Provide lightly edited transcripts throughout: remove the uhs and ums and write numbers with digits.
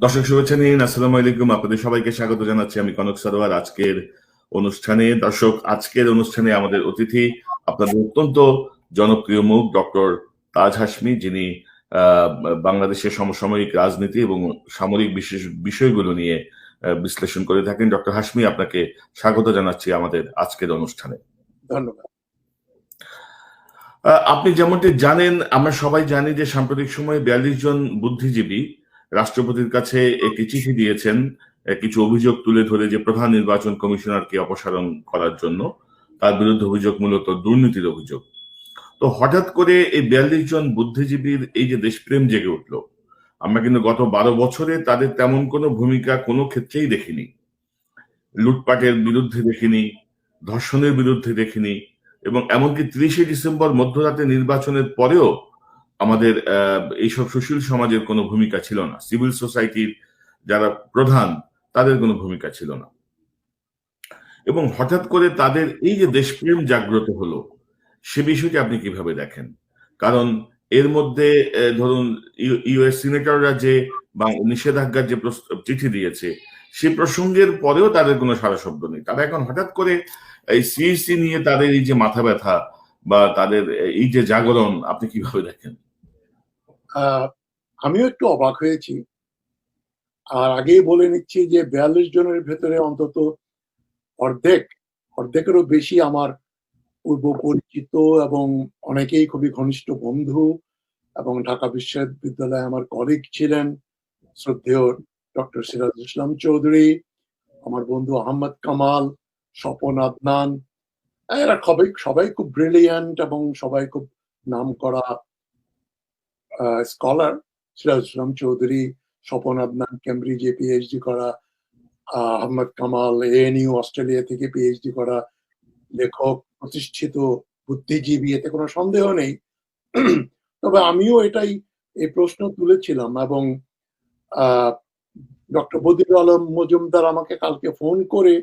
দর্শক শুভেচ্ছা নিন, আসসালামু আলাইকুম। আপনাদের সবাইকে স্বাগত জানাচ্ছি আমি কনক সরোয়ার আজকের অনুষ্ঠানে। দর্শক, আজকের অনুষ্ঠানে আমাদের অতিথি আপনাদের অত্যন্ত জনপ্রিয় মুখ ডক্টর তাজ হাশমি, যিনি আহ, বাংলাদেশের সমসাময়িক রাজনীতি এবং সামরিক বিশেষ বিষয়গুলো নিয়ে বিশ্লেষণ করে থাকেন। ডক্টর হাশমি, আপনাকে স্বাগত জানাচ্ছি আমাদের আজকের অনুষ্ঠানে। ধন্যবাদ। আপনি যেমনটি জানেন, আমরা সবাই জানি যে সাম্প্রতিক সময়ে 42 জন বুদ্ধিজীবী রাষ্ট্রপতির কাছে একটি চিঠি দিয়েছেন কিছু অভিযোগ তুলে ধরে, যে প্রধান নির্বাচন কমিশনারকে অপসারণ করার জন্য তার বিরুদ্ধে অভিযোগ মূলত দুর্নীতির অভিযোগ। তো হঠাৎ করে এই 42 জন বুদ্ধিজীবীর এই যে দেশপ্রেম জেগে উঠলো, আমরা কিন্তু গত 12 বছরে তাদের তেমন কোনো ভূমিকা কোনো ক্ষেত্রেই দেখিনি। লুটপাটের বিরুদ্ধে দেখিনি, ধর্ষণের বিরুদ্ধে দেখিনি, এবং এমনকি 30শে ডিসেম্বর মধ্যরাতে নির্বাচনের পরেও আমাদের এইসব সুশীল সমাজের কোনো ভূমিকা ছিল না। সিভিল সোসাইটির যারা প্রধান, তাদের কোনো ভূমিকা ছিল না। এবং হঠাৎ করে তাদের এই যে দেশপ্রেম জাগ্রত হলো, সে বিষয়টি আপনি কিভাবে দেখেন? কারণ এর মধ্যে ধরুন ইউএস সিনেটররা যে নিষেধাজ্ঞার যে চিঠি দিয়েছে, সে প্রসঙ্গের পরেও তাদের কোনো সারা শব্দ নেই। তারা এখন হঠাৎ করে এই সিইসি নিয়ে তাদের এই যে মাথা ব্যথা বা তাদের এই যে জাগরণ, আপনি কিভাবে দেখেন? আমিও একটু অবাক হয়েছি। আর আগেই বলে নিচ্ছি যে 42 জনের ভেতরে অন্তত অর্ধেকেরও বেশি আমার পূর্ব পরিচিত এবং অনেকেই খুবই ঘনিষ্ঠ বন্ধু এবং ঢাকা বিশ্ববিদ্যালয়ে আমার কলিগ ছিলেন। শ্রদ্ধেয় ডক্টর সিরাজুল ইসলাম চৌধুরী, আমার বন্ধু আহমদ কামাল, স্বপন আদনান, এরা সবাই খুব ব্রিলিয়ান্ট এবং সবাই খুব নামকরা স্কলার। সিরাজুল ইসলাম চৌধুরী, স্বপন আদনান কেমব্রিজে পিএইচডি করা, আহমদ কামাল এএনইউ অস্ট্রেলিয়া থেকে পিএইচডি করা লেখক, প্রতিষ্ঠিত বুদ্ধিজীবী, এতে কোনো সন্দেহ নেই। তবে আমিও এই প্রশ্ন তুলেছিলাম এবং ডক্টর বদিউল আলম মজুমদার আমাকে কালকে ফোন করে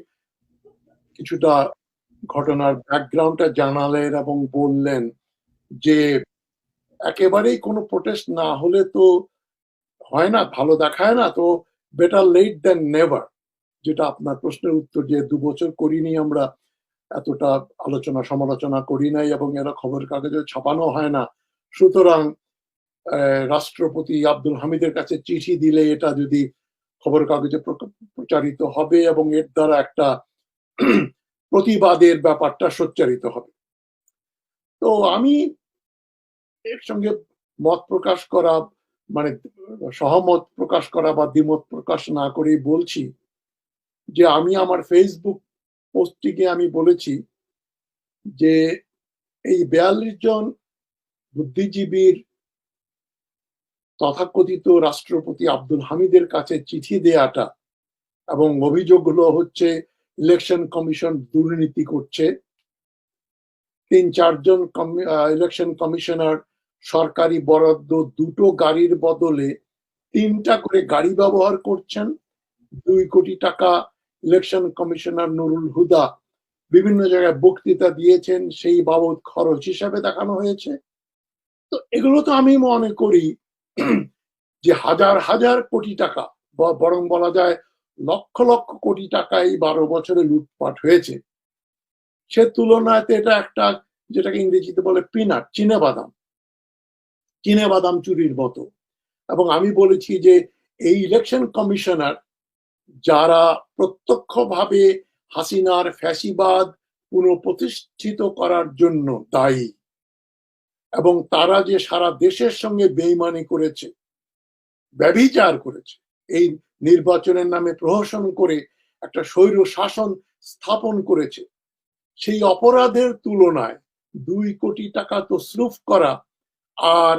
কিছুটা ঘটনার ব্যাকগ্রাউন্ডটা জানালেন এবং বললেন যে একেবারেই কোনো প্রোটেস্ট না হলে তো হয় না, ভালো দেখায় না, তো বেটার লেট দেন নেভার। যেটা আপনার প্রশ্নের উত্তর, যে 2 বছর করিনি আমরা, এতটা আলোচনা সমালোচনা করি নাই এবং এরা খবর কাগজে ছাপানো হয় না। সুতরাং রাষ্ট্রপতি আব্দুল হামিদের কাছে চিঠি দিলে এটা যদি খবর কাগজে প্রচারিত হবে এবং এর দ্বারা একটা প্রতিবাদের ব্যাপারটা সোচ্চারিত হবে। তো আমি এর সঙ্গে মত প্রকাশ করা, মানে সহমত প্রকাশ করা বা দ্বিমত প্রকাশ না করেই বলছি যে আমি আমার ফেসবুক পোস্টটিকে আমি বলেছি যে এই 42 জন বুদ্ধিজীবীর তথাকথিত রাষ্ট্রপতি আব্দুল হামিদের কাছে চিঠি দেয়াটা এবং অভিযোগগুলো হচ্ছে ইলেকশন কমিশন দুর্নীতি করছে, 3-4 জন ইলেকশন কমিশনার সরকারি বরাদ্দ 2টো গাড়ির বদলে 3টা করে গাড়ি ব্যবহার করছেন, 2 কোটি টাকা ইলেকশন কমিশনার নুরুল হুদা বিভিন্ন জায়গায় বক্তৃতা দিয়েছেন, সেই বাবদ খরচ হিসাবে দেখানো হয়েছে। তো এগুলো তো আমি মনে করি যে হাজার হাজার কোটি টাকা, বরং বলা যায় লক্ষ লক্ষ কোটি টাকা এই 12 বছরে লুটপাট হয়েছে। সে তুলনায় এটা একটা, যেটাকে ইংরেজিতে বলে পিনাট, চিনে বাদাম চুরির মতো। এবং আমি বলেছি যে এই ইলেকশন কমিশনার যারা প্রত্যক্ষভাবে হাসিনার ফ্যাসিবাদ পুনঃপ্রতিষ্ঠিত করার জন্য দায়ী, এবং তারা যে সারা দেশের সঙ্গে বেইমানি করেছে, ব্যভিচার করেছে, এই নির্বাচনের নামে প্রহসন করে একটা স্বৈর শাসন স্থাপন করেছে, সেই অপরাধের তুলনায় 2 কোটি টাকা তসরুফ করা আর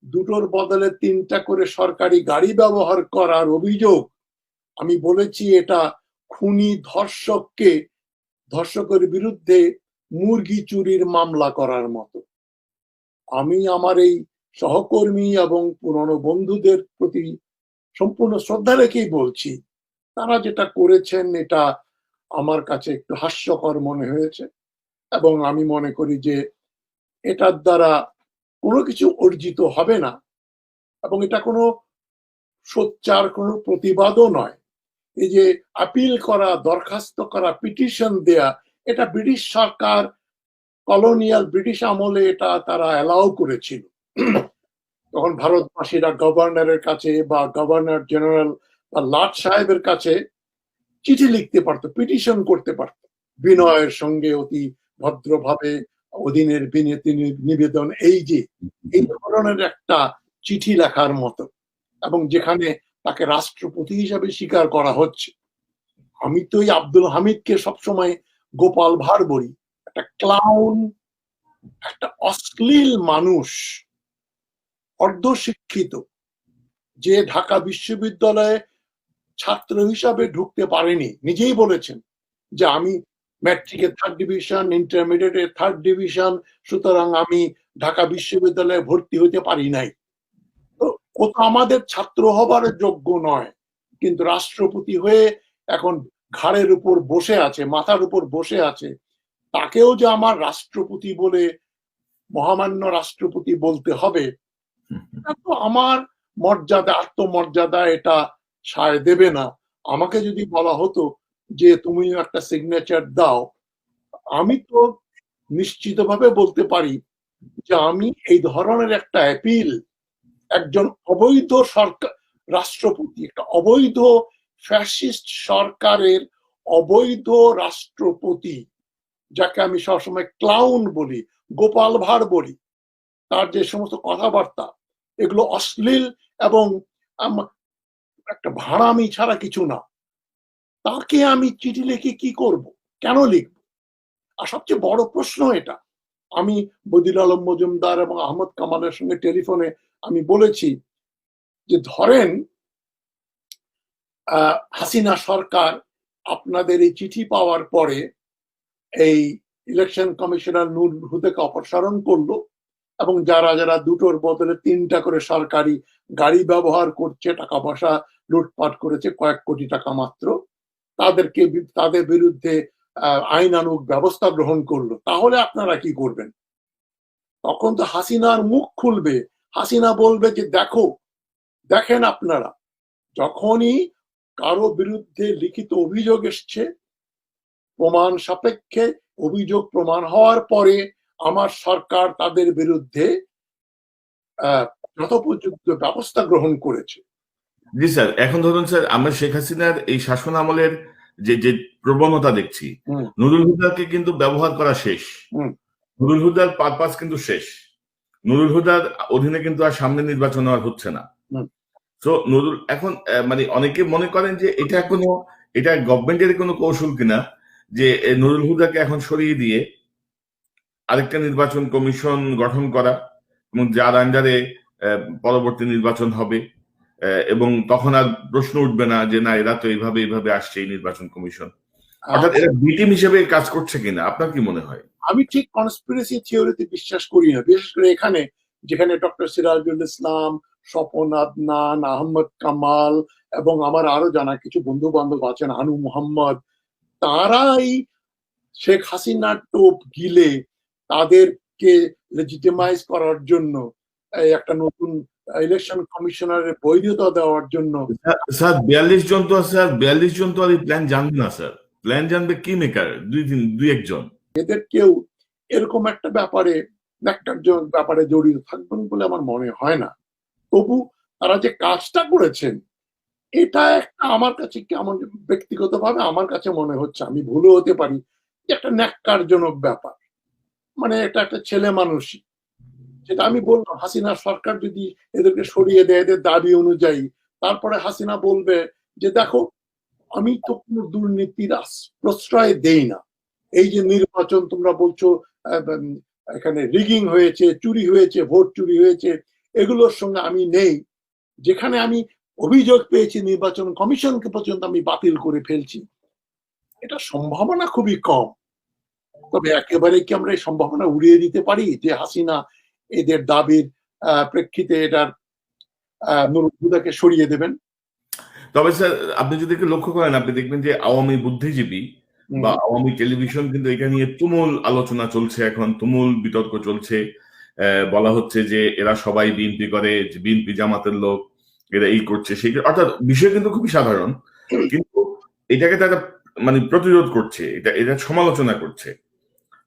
2টোর বদলে 3টা করে সরকারি গাড়ি ব্যবহার করার অভিযোগ, আমি বলেছি এটা খুনি ধর্ষকের বিরুদ্ধে মুরগি চুরির মামলা করার মতো। আমি আমার এই সহকর্মী এবং পুরনো বন্ধুদের প্রতি সম্পূর্ণ শ্রদ্ধা রেখেই বলছি, তারা যেটা করেছেন এটা আমার কাছে একটু হাস্যকর মনে হয়েছে এবং আমি মনে করি যে এটার দ্বারা কোনো কিছু অর্জিত হবে না এবং এটা কোনো সোচ্চার কোনো প্রতিবাদও নয়। এই যে আপিল করা, দরখাস্ত করা, পিটিশন দেয়া, এটা ব্রিটিশ সরকার কলোনিয়াল ব্রিটিশ আমলে এটা তারা অ্যালাউ করেছিল। তখন ভারতবাসীরা গভর্নরের কাছে বা গভর্নর জেনারেল বা লাট সাহেবের কাছে চিঠি লিখতে পারতো, পিটিশন করতে পারতো বিনয়ের সঙ্গে, অতি ভদ্রভাবে, অধীনের বিনীতি নিবেদন, এই যে এই ধরনের একটা চিঠি লেখার মতো, এবং যেখানে তাকে রাষ্ট্রপতি হিসাবে স্বীকার করা হচ্ছে। আমি তো এই আব্দুল হামিদকে সবসময় গোপাল ভাঁড় বলি, একটা ক্লাউন, একটা অশ্লীল মানুষ, অর্ধশিক্ষিত, যে ঢাকা বিশ্ববিদ্যালয়ে ছাত্র হিসাবে ঢুকতে পারেনি। নিজেই বলেছেন যে আমি ম্যাট্রিকে 3rd ডিভিশন, ইন্টারমিডিয়েটে 3rd ডিভিশন, সুতরাং আমি ঢাকা বিশ্ববিদ্যালয়ে ভর্তি হতে পারি নাই। তো ও তো আমাদের ছাত্র হবার যোগ্য নয়, কিন্তু রাষ্ট্রপতি হয়ে এখন ঘাড়ের উপর বসে আছে, মাথার উপর বসে আছে, তাকেও যে আমার রাষ্ট্রপতি বলে, মহামান্য রাষ্ট্রপতি বলতে হবে, তো আমার মর্যাদা, আত্মমর্যাদা এটা সায় দেবে না। আমাকে যদি বলা হতো যে তুমি একটা সিগনেচার দাও, আমি তো নিশ্চিতভাবে বলতে পারি যে আমি এই ধরনের একটা অ্যাপিল একজন অবৈধ সরকার, রাষ্ট্রপতি, একটা অবৈধ ফ্যাসিস্ট সরকারের অবৈধ রাষ্ট্রপতি, যাকে আমি সবসময় ক্লাউন বলি, গোপাল ভাঁড় বলি, তার যে সমস্ত কথাবার্তা, এগুলো অশ্লীল এবং একটা ভাড়ামি ছাড়া কিছু না। তাকে আমি চিঠি লিখে কি করব, কেন লিখব? আর সবচেয়ে বড় প্রশ্ন এটা, আমি বদিউল আলম মজুমদার এবং আহমদ কামালের সঙ্গে টেলিফোনে আমি বলেছি যে ধরেন হাসিনা সরকার আপনাদের এই চিঠি পাওয়ার পরে এই ইলেকশন কমিশনার নূর হুদাকে অপসারণ করলো, এবং যারা যারা দুটোর বদলে 3টা করে সরকারি গাড়ি ব্যবহার করছে, টাকা পয়সা লুটপাট করেছে কয়েক কোটি টাকা মাত্র, তাদের বিরুদ্ধে আইনানুগ ব্যবস্থা গ্রহণ করলো, তাহলে আপনারা কি করবেন? তখন তো হাসিনার মুখ খুলবে, হাসিনা বলবে যে দেখেন আপনারা, যখনই কারো বিরুদ্ধে লিখিত অভিযোগ এসছে, প্রমাণ সাপেক্ষে অভিযোগ প্রমাণ হওয়ার পরে আমার সরকার তাদের বিরুদ্ধে যথোপযুক্ত ব্যবস্থা গ্রহণ করেছে। জি স্যার, এখন ধরুন স্যার, আমরা শেখ হাসিনার এই শাসন আমলের যে যে প্রবণতা দেখছি, নুরুল হুদাকে কিন্তু ব্যবহার করা শেষ, নুরুল হুদার পারপাস কিন্তু শেষ, নুরুল হুদার অধীনে কিন্তু আর সামনে নির্বাচন আর হচ্ছে না। তো নুরুল এখন মানে অনেকে মনে করেন যে এটা গভর্নমেন্টের কোনো কৌশল কিনা, যে নুরুল হুদাকে এখন সরিয়ে দিয়ে আরেকটা নির্বাচন কমিশন গঠন করা, এবং যার আন্ডারে পরবর্তী নির্বাচন হবে, এবং তখন আর প্রশ্ন উঠবে না যে না, এরা তো এইভাবে আসছে এই নির্বাচন কমিশন। অর্থাৎ এরা বি টিম হিসেবে কাজ করছে কিনা, আপনার কি মনে হয়? আমি ঠিক কনস্পিরেসি থিওরিতে বিশ্বাস করি না, বিশেষ করে এখানে, যেখানে ডক্টর সিরাজুল ইসলাম, স্বপন আদনান, আহমদ কামাল এবং আমার আরো জানা কিছু বন্ধু বান্ধব আছেন, আনু মোহাম্মদ, তারাই শেখ হাসিনার টোপ গিলে তাদেরকে লেজিটিমাইজ করার জন্য একটা নতুন ইলেকশন কমিশনারের বৈধতা দেওয়ার জন্য। স্যার 42 জন তো, স্যার 42 জন তো আর এই প্ল্যান জানবে না স্যার, প্ল্যান জানবে কি মেকার, দুই একজন। এদের কেউ এরকম একটা ব্যাপারে জড়িত থাকবেন বলে আমার মনে হয় না। তবু তারা যে কাজটা করেছেন, এটা একটা আমার কাছে কেমন, ব্যক্তিগতভাবে আমার কাছে মনে হচ্ছে, আমি ভুলও হতে পারি, একটা ন্যাক্কারজনক ব্যাপার। মানে এটা একটা ছেলে মানুষই, যেটা আমি বললাম, হাসিনা সরকার যদি এদেরকে সরিয়ে দেয় এদের দাবি অনুযায়ী, তারপরে হাসিনা বলবে যে দেখো, আমি তো কোনো দুর্নীতির প্রশ্রয় দেই না, এই যে নির্বাচন তোমরা বলছো এখানে রিগিং হয়েছে, চুরি হয়েছে, ভোট চুরি হয়েছে, এগুলোর সঙ্গে আমি নেই, যেখানে আমি অভিযোগ পেয়েছি নির্বাচন কমিশনকে পর্যন্ত আমি বাতিল করে ফেলছি। এটা সম্ভাবনা খুবই কম, তবে একেবারে কি আমরা এই সম্ভাবনা উড়িয়ে দিতে পারি যে হাসিনা এদের দাবির প্রেক্ষিতে এটার নুরুল হুদাকে সরিয়ে দেবেন? তবে স্যার, আপনি যদি একটু লক্ষ্য করেন, আপনি দেখবেন যে আওয়ামী বুদ্ধিজীবী বা আওয়ামী টেলিভিশন কিন্তু এটা নিয়ে তুমুল আলোচনা চলছে, এখন তুমুল বিতর্ক চলছে। বলা হচ্ছে যে এরা সবাই বিএনপি করে, বিএনপি জামাতের লোক, এরা এই করছে সেই, অর্থাৎ বিষয় কিন্তু খুবই সাধারণ, কিন্তু এটাকে তারা মানে প্রতিরোধ করছে, এটা সমালোচনা করছে।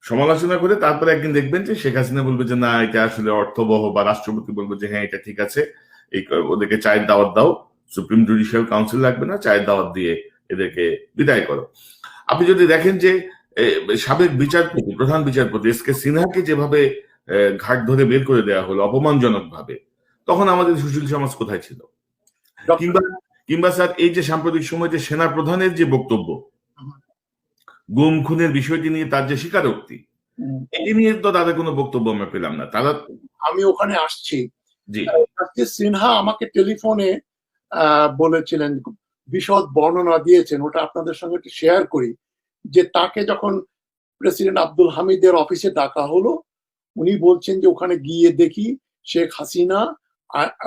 সমালোচনা করে তারপরে একদিন দেখবেন যে শেখ হাসিনা বলবে যে না এটা আসলে অর্থবহ, বা রাষ্ট্রপতি বলবে যে হ্যাঁ এটা ঠিক আছে, এই ওদেরকে চায়ের দাওয়াত দাও, সুপ্রিম জুডিশিয়াল কাউন্সিল লাগবে না, চায়ের দাওয়াত দিয়ে এদেরকে বিদায় করো। আপনি যদি দেখেন যে সাবেক বিচারপতি, প্রধান বিচারপতি এস কে সিনহাকে যেভাবে ঘাট ধরে বের করে দেওয়া হলো অপমানজনক ভাবে, তখন আমাদের সুশীল সমাজ কোথায় ছিল? কিংবা কিংবা স্যার এই যে সাম্প্রতিক সময় যে সেনা প্রধানের যে বক্তব্য, গুম খুনের বিষয়টি নিয়ে তার যে স্বীকারোক্তি, এই নিয়ে তো তাদের কোনো বক্তব্য আমরা পেলাম না। তারা, আমি ওখানে আসছি। জি জাস্টিস সিনহা আমাকে টেলিফোনে বলেছিলেন, বিশদ বর্ণনা দিয়েছেন, ওটা আপনাদের সঙ্গে একটু শেয়ার করি, যে তাকে যখন প্রেসিডেন্ট আব্দুল হামিদের অফিসে ডাকা হলো, উনি বলছেন যে ওখানে গিয়ে দেখি শেখ হাসিনা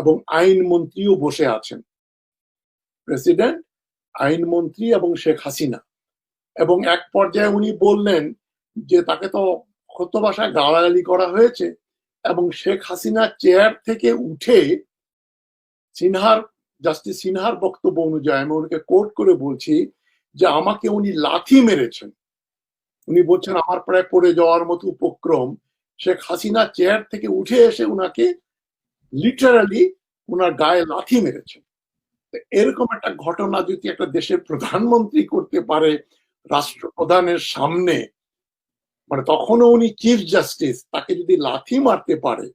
এবং আইনমন্ত্রীও বসে আছেন, প্রেসিডেন্ট, আইনমন্ত্রী এবং শেখ হাসিনা। এবং এক পর্যায়ে উনি বললেন যে তাকে তো ক্ষত ভাষায় গালাগালি করা হয়েছে, এবং শেখ হাসিনা চেয়ার থেকে উঠে জাস্টিস সিনহার বক্তব্য অনুযায়ী, আমি ওনাকে কোট করে বলছি, যে আমাকে উনি লাথি মেরেছেন। উনি বলছেন আমার প্রায় পড়ে যাওয়ার মতো উপক্রম, শেখ হাসিনা চেয়ার থেকে উঠে এসে উনাকে লিটারালি উনার গায়ে লাথি মেরেছেন। এরকম একটা ঘটনা যদি একটা দেশের প্রধানমন্ত্রী করতে পারে রাষ্ট্রপ্রধানের সামনে, মানে তখনও উনি চিফ জাস্টিস, তাকে যদি লাথি মারতে পারে,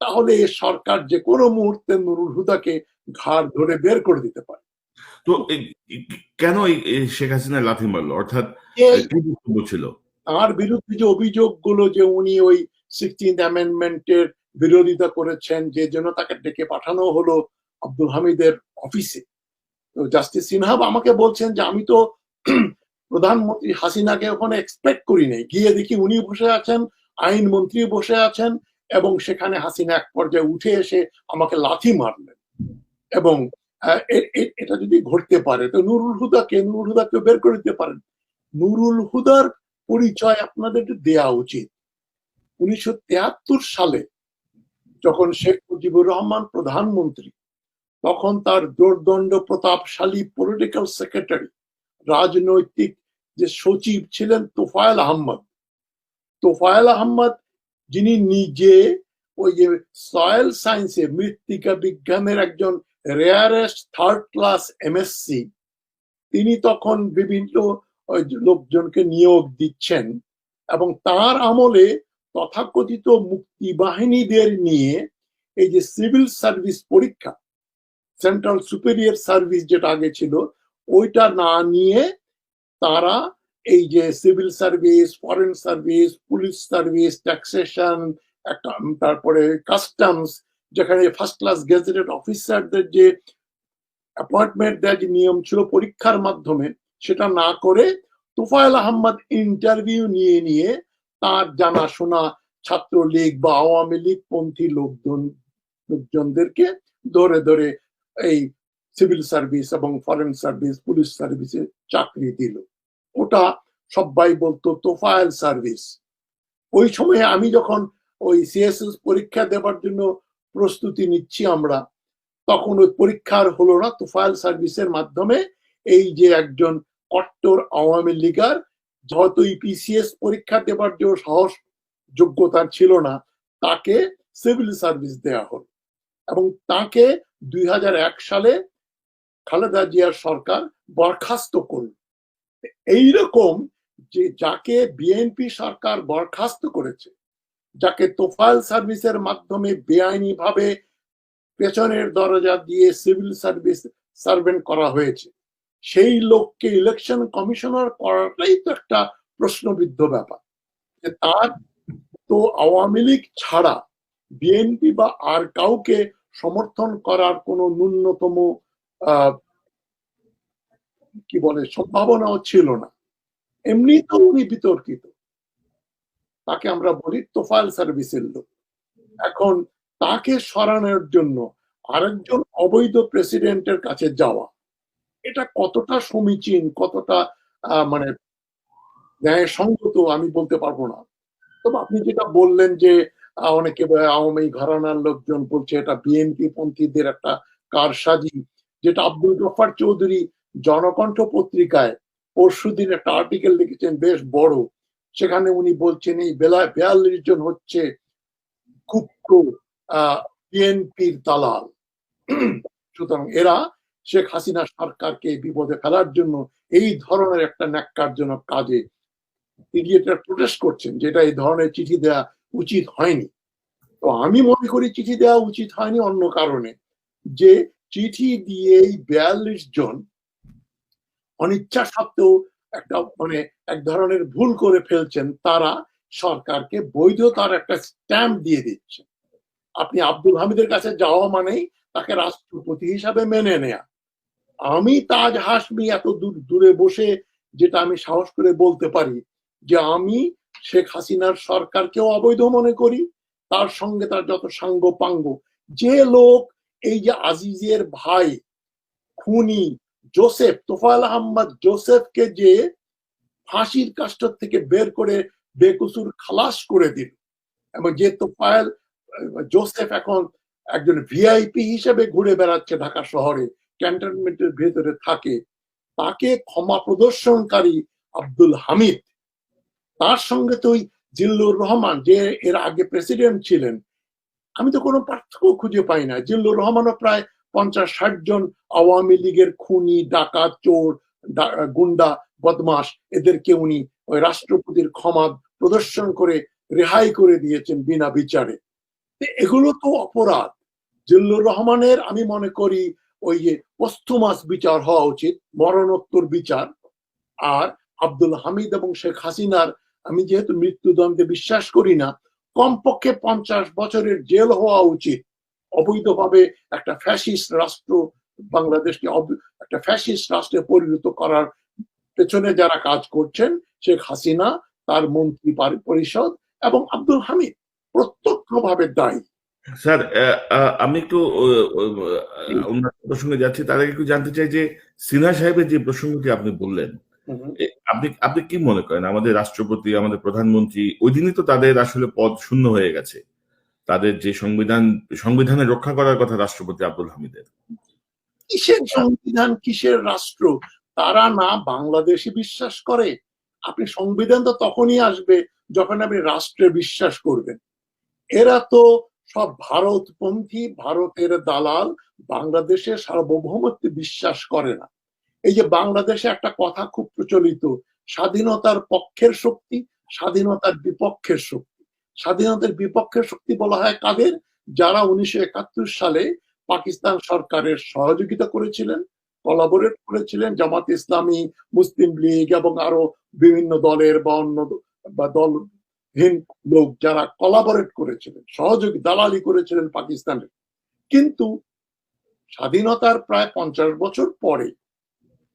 তাহলে এই সরকার যে কোনো মুহূর্তে নুরুল হুদাকে ঘাড় ধরে বের করে দিতে পারে। তো কেন এই শেখ হাসিনা লাথি মারলো, অর্থাৎ কি বক্তব্য ছিল তার বিরুদ্ধে যে অভিযোগগুলো, যে উনি ওই 16th অ্যামেন্ডমেন্টের বিরোধিতা করেছেন, যে জন্য তাকে ডেকে পাঠানো হলো আব্দুল হামিদের অফিসে। তো জাস্টিস সিনহা আমাকে বলছেন যে আমি তো প্রধানমন্ত্রী হাসিনাকে ওখানে এক্সপেক্ট করি নাই, গিয়ে দেখি উনি বসে আছেন, আইনমন্ত্রী বসে আছেন, এবং সেখানে হাসিনা এক পর্যায়ে উঠে এসে আমাকে লাথি মারলেন। এবং এটা যদি ঘটতে পারে, তো নুরুল হুদাকে বের করে দিতে পারেন। নুরুল হুদার পরিচয় আপনাদের দেয়া উচিত। 1973 সালে যখন শেখ মুজিবুর রহমান প্রধানমন্ত্রী, তখন তার দোর্দণ্ড প্রতাপশালী পলিটিক্যাল সেক্রেটারি, রাজনৈতিক যে সচিব ছিলেন তোফায়েল আহমদ, যিনি নিজে ওই যে সয়েল সায়েন্সে, মৃত্তিকা বিজ্ঞানের একজন রেয়ারেস্ট থার্ড ক্লাস এমএসসি, তিনি তখন বিভিন্ন লোকজনকে নিয়োগ দিচ্ছেন, এবং তার আমলে তথাকথিত মুক্তি বাহিনীদের নিয়ে এই যে সিভিল সার্ভিস পরীক্ষা, সেন্ট্রাল সুপিরিয়র সার্ভিস যেটা আগে ছিল, ওইটা না নিয়ে তারা এই যে civil service, foreign service, police service, taxation, তারপরে কাস্টমস, যেখানে ফার্স্ট ক্লাস গেজেটেড অফিসারদের যে অ্যাপয়েন্টমেন্ট দেওয়ার যে নিয়ম ছিল পরীক্ষার মাধ্যমে, সেটা না করে তোফায়েল আহমদ ইন্টারভিউ নিয়ে তার জানাশোনা ছাত্রলীগ বা আওয়ামী লীগ পন্থী লোকজনদেরকে ধরে ধরে এই সিভিল সার্ভিস এবং ফরেন সার্ভিস, পুলিশ সার্ভিসে চাকরি দিল। ওটা সবাই বলতো তোফায়েল সার্ভিস। ওই সময়ে আমি যখন ওই সিএসএস পরীক্ষা দেবার জন্য প্রস্তুতি নিচ্ছি আমরা, তখন ওই পরীক্ষার হলো না, তোফায়েল সার্ভিসের মাধ্যমে এই যে একজন কট্টর আওয়ামী লীগার, যেহেতু ইপিসিএস পরীক্ষা দেবার যে সাহস যোগ্যতা ছিল না, তাকে সিভিল সার্ভিস দেয়া হল, এবং তাকে 2001 সালে খালেদা জিয়ার সরকার বরখাস্ত করল। এইরকম যে যাকে বিএনপি সরকার বরখাস্ত করেছে, যাকে তোফায়েল সার্ভিসের মাধ্যমে বেআইনি ভাবে পেছনের দরজা দিয়ে সিভিল সার্ভিস সার্ভেন্ট করা হয়েছে, সেই লোককে ইলেকশন কমিশনার করাটাই তো একটা প্রশ্নবিদ্ধ ব্যাপার। তার তো আওয়ামী লীগ ছাড়া বিএনপি বা আর কাউকে সমর্থন করার কোনো ন্যূনতম কি বলে সম্ভাবনাও ছিল না। এমনি তো উনি বিতর্কিত, তাকে আমরা বলি তোফায়েল সার্ভিসের লোক। এখন তাকে সরানোর জন্য আরেকজন অবৈধ প্রেসিডেন্টের কাছে যাওয়া, এটা কতটা সমীচীন, কতটা মানে ন্যায়সঙ্গত আমি বলতে পারবো না। তবে আপনি যেটা বললেন যে অনেকে আওয়ামী ঘরানার লোকজন বলছে এটা বিএনপি পন্থীদের একটা কারসাজি, যেটা আব্দুল গফফার চৌধুরী জনকণ্ঠ পত্রিকায় পরশুদিন একটা আর্টিকেল লিখেছেন বেশ বড়। সেখানে উনি বলছেন এই 42 জন হচ্ছে গুপ্ত বিএনপির দালাল। সুতরাং এরা শেখ হাসিনা সরকারকে বিপদে ফেলার জন্য এই ধরনের একটা ন্যাক্কারজনক কাজে ইডিয়েটরা প্রোটেস্ট করছেন, যেটা এই ধরনের চিঠি দেওয়া উচিত হয়নি। তো আমি মনে করি চিঠি দেওয়া উচিত হয়নি অন্য কারণে, যে চিঠি দিয়ে 42 জন অনিচ্ছা সত্ত্বেও একটা মানে এক ধরনের ভুল করে ফেলছেন। তারা সরকারকে বৈধতার একটা স্ট্যাম্প দিয়ে দিচ্ছে। আপনি আব্দুল হামিদের কাছে যাওয়া মানেই তাকে রাষ্ট্রপতি হিসাবে মেনে নেয়া। আমি তাজ হাসমি এত দূরে বসে যেটা আমি সাহস করে বলতে পারি যে আমি শেখ হাসিনার সরকারকেও অবৈধ মনে করি, তার সঙ্গে তার যত সাঙ্গ পাঙ্গ, যে লোক এই যে আজিজের ভাই খুনি জোসেফ, তোফায়েল আহমদ জোসেফকে যে ফাঁসির কাষ্ঠ থেকে বের করে বেকসুর খালাস করে দিল, এবং যে তোফায়েল জোসেফ এখন একজন ভিআইপি হিসেবে ঘুরে বেড়াচ্ছে ঢাকা শহরে, ক্যান্টনমেন্টের ভেতরে থাকে, তাকে ক্ষমা প্রদর্শনকারী আব্দুল হামিদ, তার সঙ্গে তো ওই জিল্লুর রহমান যে এর আগে প্রেসিডেন্ট ছিলেন, আমি তো কোনো পার্থক্য খুঁজে পাই না। জিল্লুর রহমানও প্রায় 50-60 জন আওয়ামী লীগের খুনি, ডাকাত, চোর, গুন্ডা, বদমাস, এদেরকে উনি ওই রাষ্ট্রপতির ক্ষমা প্রদর্শন করে রেহাই করে দিয়েছেন বিনা বিচারে। এগুলো তো অপরাধ। জিল্লুর রহমানের আমি মনে করি ওই যে পস্থুমাস বিচার হওয়া উচিত, মরণোত্তর বিচার। আর আব্দুল হামিদ এবং শেখ হাসিনার আমি যেহেতু মৃত্যুদণ্ডে বিশ্বাস করি না, কমপক্ষে 50 বছরের জেল হওয়া উচিত। অবৈধভাবে একটা ফ্যাসিস্ট রাষ্ট্র বাংলাদেশকে একটা ফ্যাসিস্ট রাষ্ট্রে পরিণত করার পেছনে যারা কাজ করছেন, শেখ হাসিনা, তার মন্ত্রী পরিষদ এবং আব্দুল হামিদ প্রত্যক্ষভাবে দায়ী। স্যার, আমি একটু অন্য প্রসঙ্গে যাচ্ছি, তার আগে একটু জানতে চাই যে সিনহা সাহেবের যে প্রসঙ্গটি আপনি বললেন, আপনি আপনি কি মনে করেন আমাদের রাষ্ট্রপতি, আমাদের প্রধানমন্ত্রী, ওই দিনই তো তাদের আসলে পদ শূন্য হয়ে গেছে, তাদের যে সংবিধানে রক্ষা করার কথা রাষ্ট্রপতি আব্দুল হামিদের। কিসের সংবিধান, কিসের রাষ্ট্র? তারা না বাংলাদেশে বিশ্বাস করে। আপনি সংবিধান তো তখনই আসবে যখন আপনি রাষ্ট্রে বিশ্বাস করবেন। এরা তো সব ভারতপন্থী, ভারতের দালাল, বাংলাদেশের সার্বভৌমত্বে বিশ্বাস করে না। এই যে বাংলাদেশে একটা কথা খুব প্রচলিত, স্বাধীনতার পক্ষের শক্তি, স্বাধীনতার বিপক্ষের শক্তি। স্বাধীনতার বিপক্ষের শক্তি বলা হয় কাদের? যারা 1971 সালে পাকিস্তান সরকারের সহযোগিতা করেছিলেন, কোলাবোরেট করেছিলেন, জামাত ইসলামী, মুসলিম লীগ এবং আরো বিভিন্ন দলের বা অন্য বা দলহীন লোক যারা কোলাবোরেট করেছিলেন, সহযোগী দালালি করেছিলেন পাকিস্তানের। কিন্তু স্বাধীনতার প্রায় 50 বছর পরে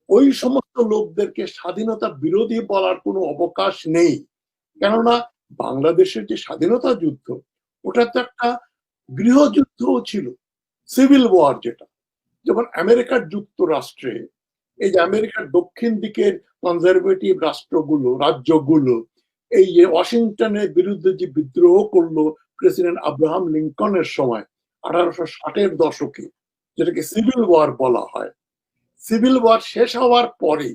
ওই সমস্ত লোকদেরকে স্বাধীনতা বিরোধী বলার কোনো অবকাশ নেই। কেননা বাংলাদেশের যে স্বাধীনতা যুদ্ধ, ওটা তো একটা গৃহযুদ্ধও ছিল, সিভিল ওয়ার। যেটা যেমন আমেরিকার যুক্তরাষ্ট্রে, এই যে আমেরিকার দক্ষিণ দিকের কনজারভেটিভ রাজ্যগুলো এই যে ওয়াশিংটনের বিরুদ্ধে যে বিদ্রোহ করলো প্রেসিডেন্ট আব্রাহাম লিঙ্কনের সময় 1860-এর দশকে, যেটাকে সিভিল ওয়ার বলা হয়, সিভিল ওয়ার শেষ হওয়ার পরে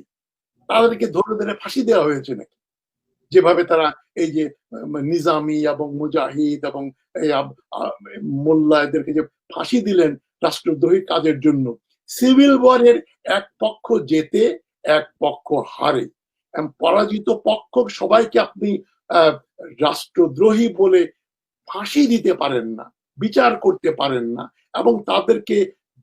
তাদেরকে ধরে ধরে ফাঁসি দেওয়া হয়েছে নাকি? যেভাবে তারা এই যে নিজামী এবং মুজাহিদ এবং মোল্লা এদেরকে যে ফাঁসি দিলেন রাষ্ট্রদ্রোহী কাজের জন্য। সিভিল ওয়ারের এক পক্ষ জেতে, এক পক্ষ হারে। পরাজিত পক্ষ সবাইকে আপনি রাষ্ট্রদ্রোহী বলে ফাঁসি দিতে পারেন না, বিচার করতে পারেন না, এবং তাদেরকে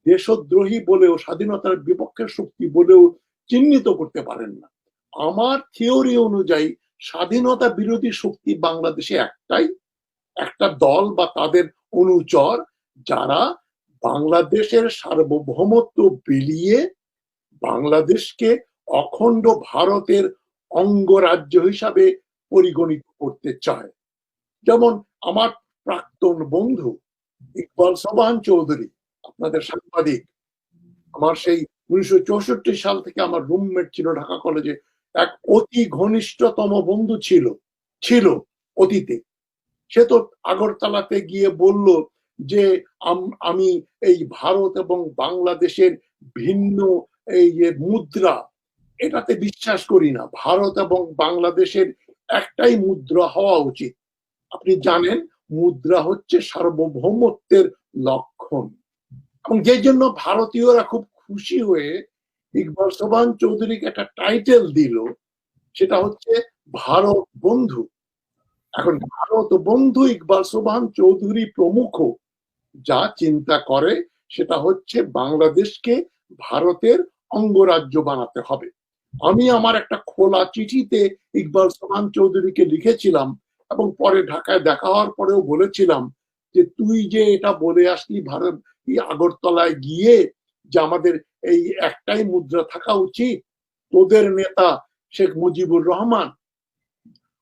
দেশদ্রোহী বলেও, স্বাধীনতার বিপক্ষের শক্তি বলেও চিহ্নিত করতে পারেন না। আমার থিওরি অনুযায়ী স্বাধীনতা বিরোধী শক্তি বাংলাদেশে একটাই, একটা দল বা তাদের অনুচর, যারা বাংলাদেশের সার্বভৌমত্ব বিলিয়ে বাংলাদেশকে অখণ্ড ভারতের অঙ্গরাজ্য হিসাবে পরিগণিত করতে চায়। যেমন আমার প্রাক্তন বন্ধু ইকবাল সোবহান চৌধুরী, আপনাদের সাংবাদিক, আমার সেই 1964 সাল থেকে আমার রুমমেট ছিল ঢাকা কলেজে, এক অতি ঘনিষ্ঠতম বন্ধু ছিল অতীতে। সে তো আগরতলাতে গিয়ে বলল যে আমি এই ভারত এবং বাংলাদেশের ভিন্ন এই যে মুদ্রা, এটাতে বিশ্বাস করি না। ভারত এবং বাংলাদেশের একটাই মুদ্রা হওয়া উচিত। আপনি জানেন মুদ্রা হচ্ছে সার্বভৌমত্বের লক্ষণ, এবং যে জন্য ভারতীয়রা খুব খুশি হয়ে ইকবাল সোবহান চৌধুরীকে একটা টাইটেল দিল, সেটা হচ্ছে ভারত বন্ধু। এখন ভারত বন্ধু ইকবাল সোবহান চৌধুরী প্রমুখ যা চিন্তা করে সেটা হচ্ছে বাংলাদেশকে ভারতের অঙ্গরাজ্য বানাতে হবে। আমি আমার একটা খোলা চিঠিতে ইকবাল সোবহান চৌধুরীকে লিখেছিলাম, এবং পরে ঢাকায় দেখা হওয়ার পরেও বলেছিলাম যে তুই যে এটা বলে আসলি ভারত আগরতলায় গিয়ে যে আমাদের এই একটাই মুদ্রা থাকা উচিত, তোদের নেতা শেখ মুজিবুর রহমান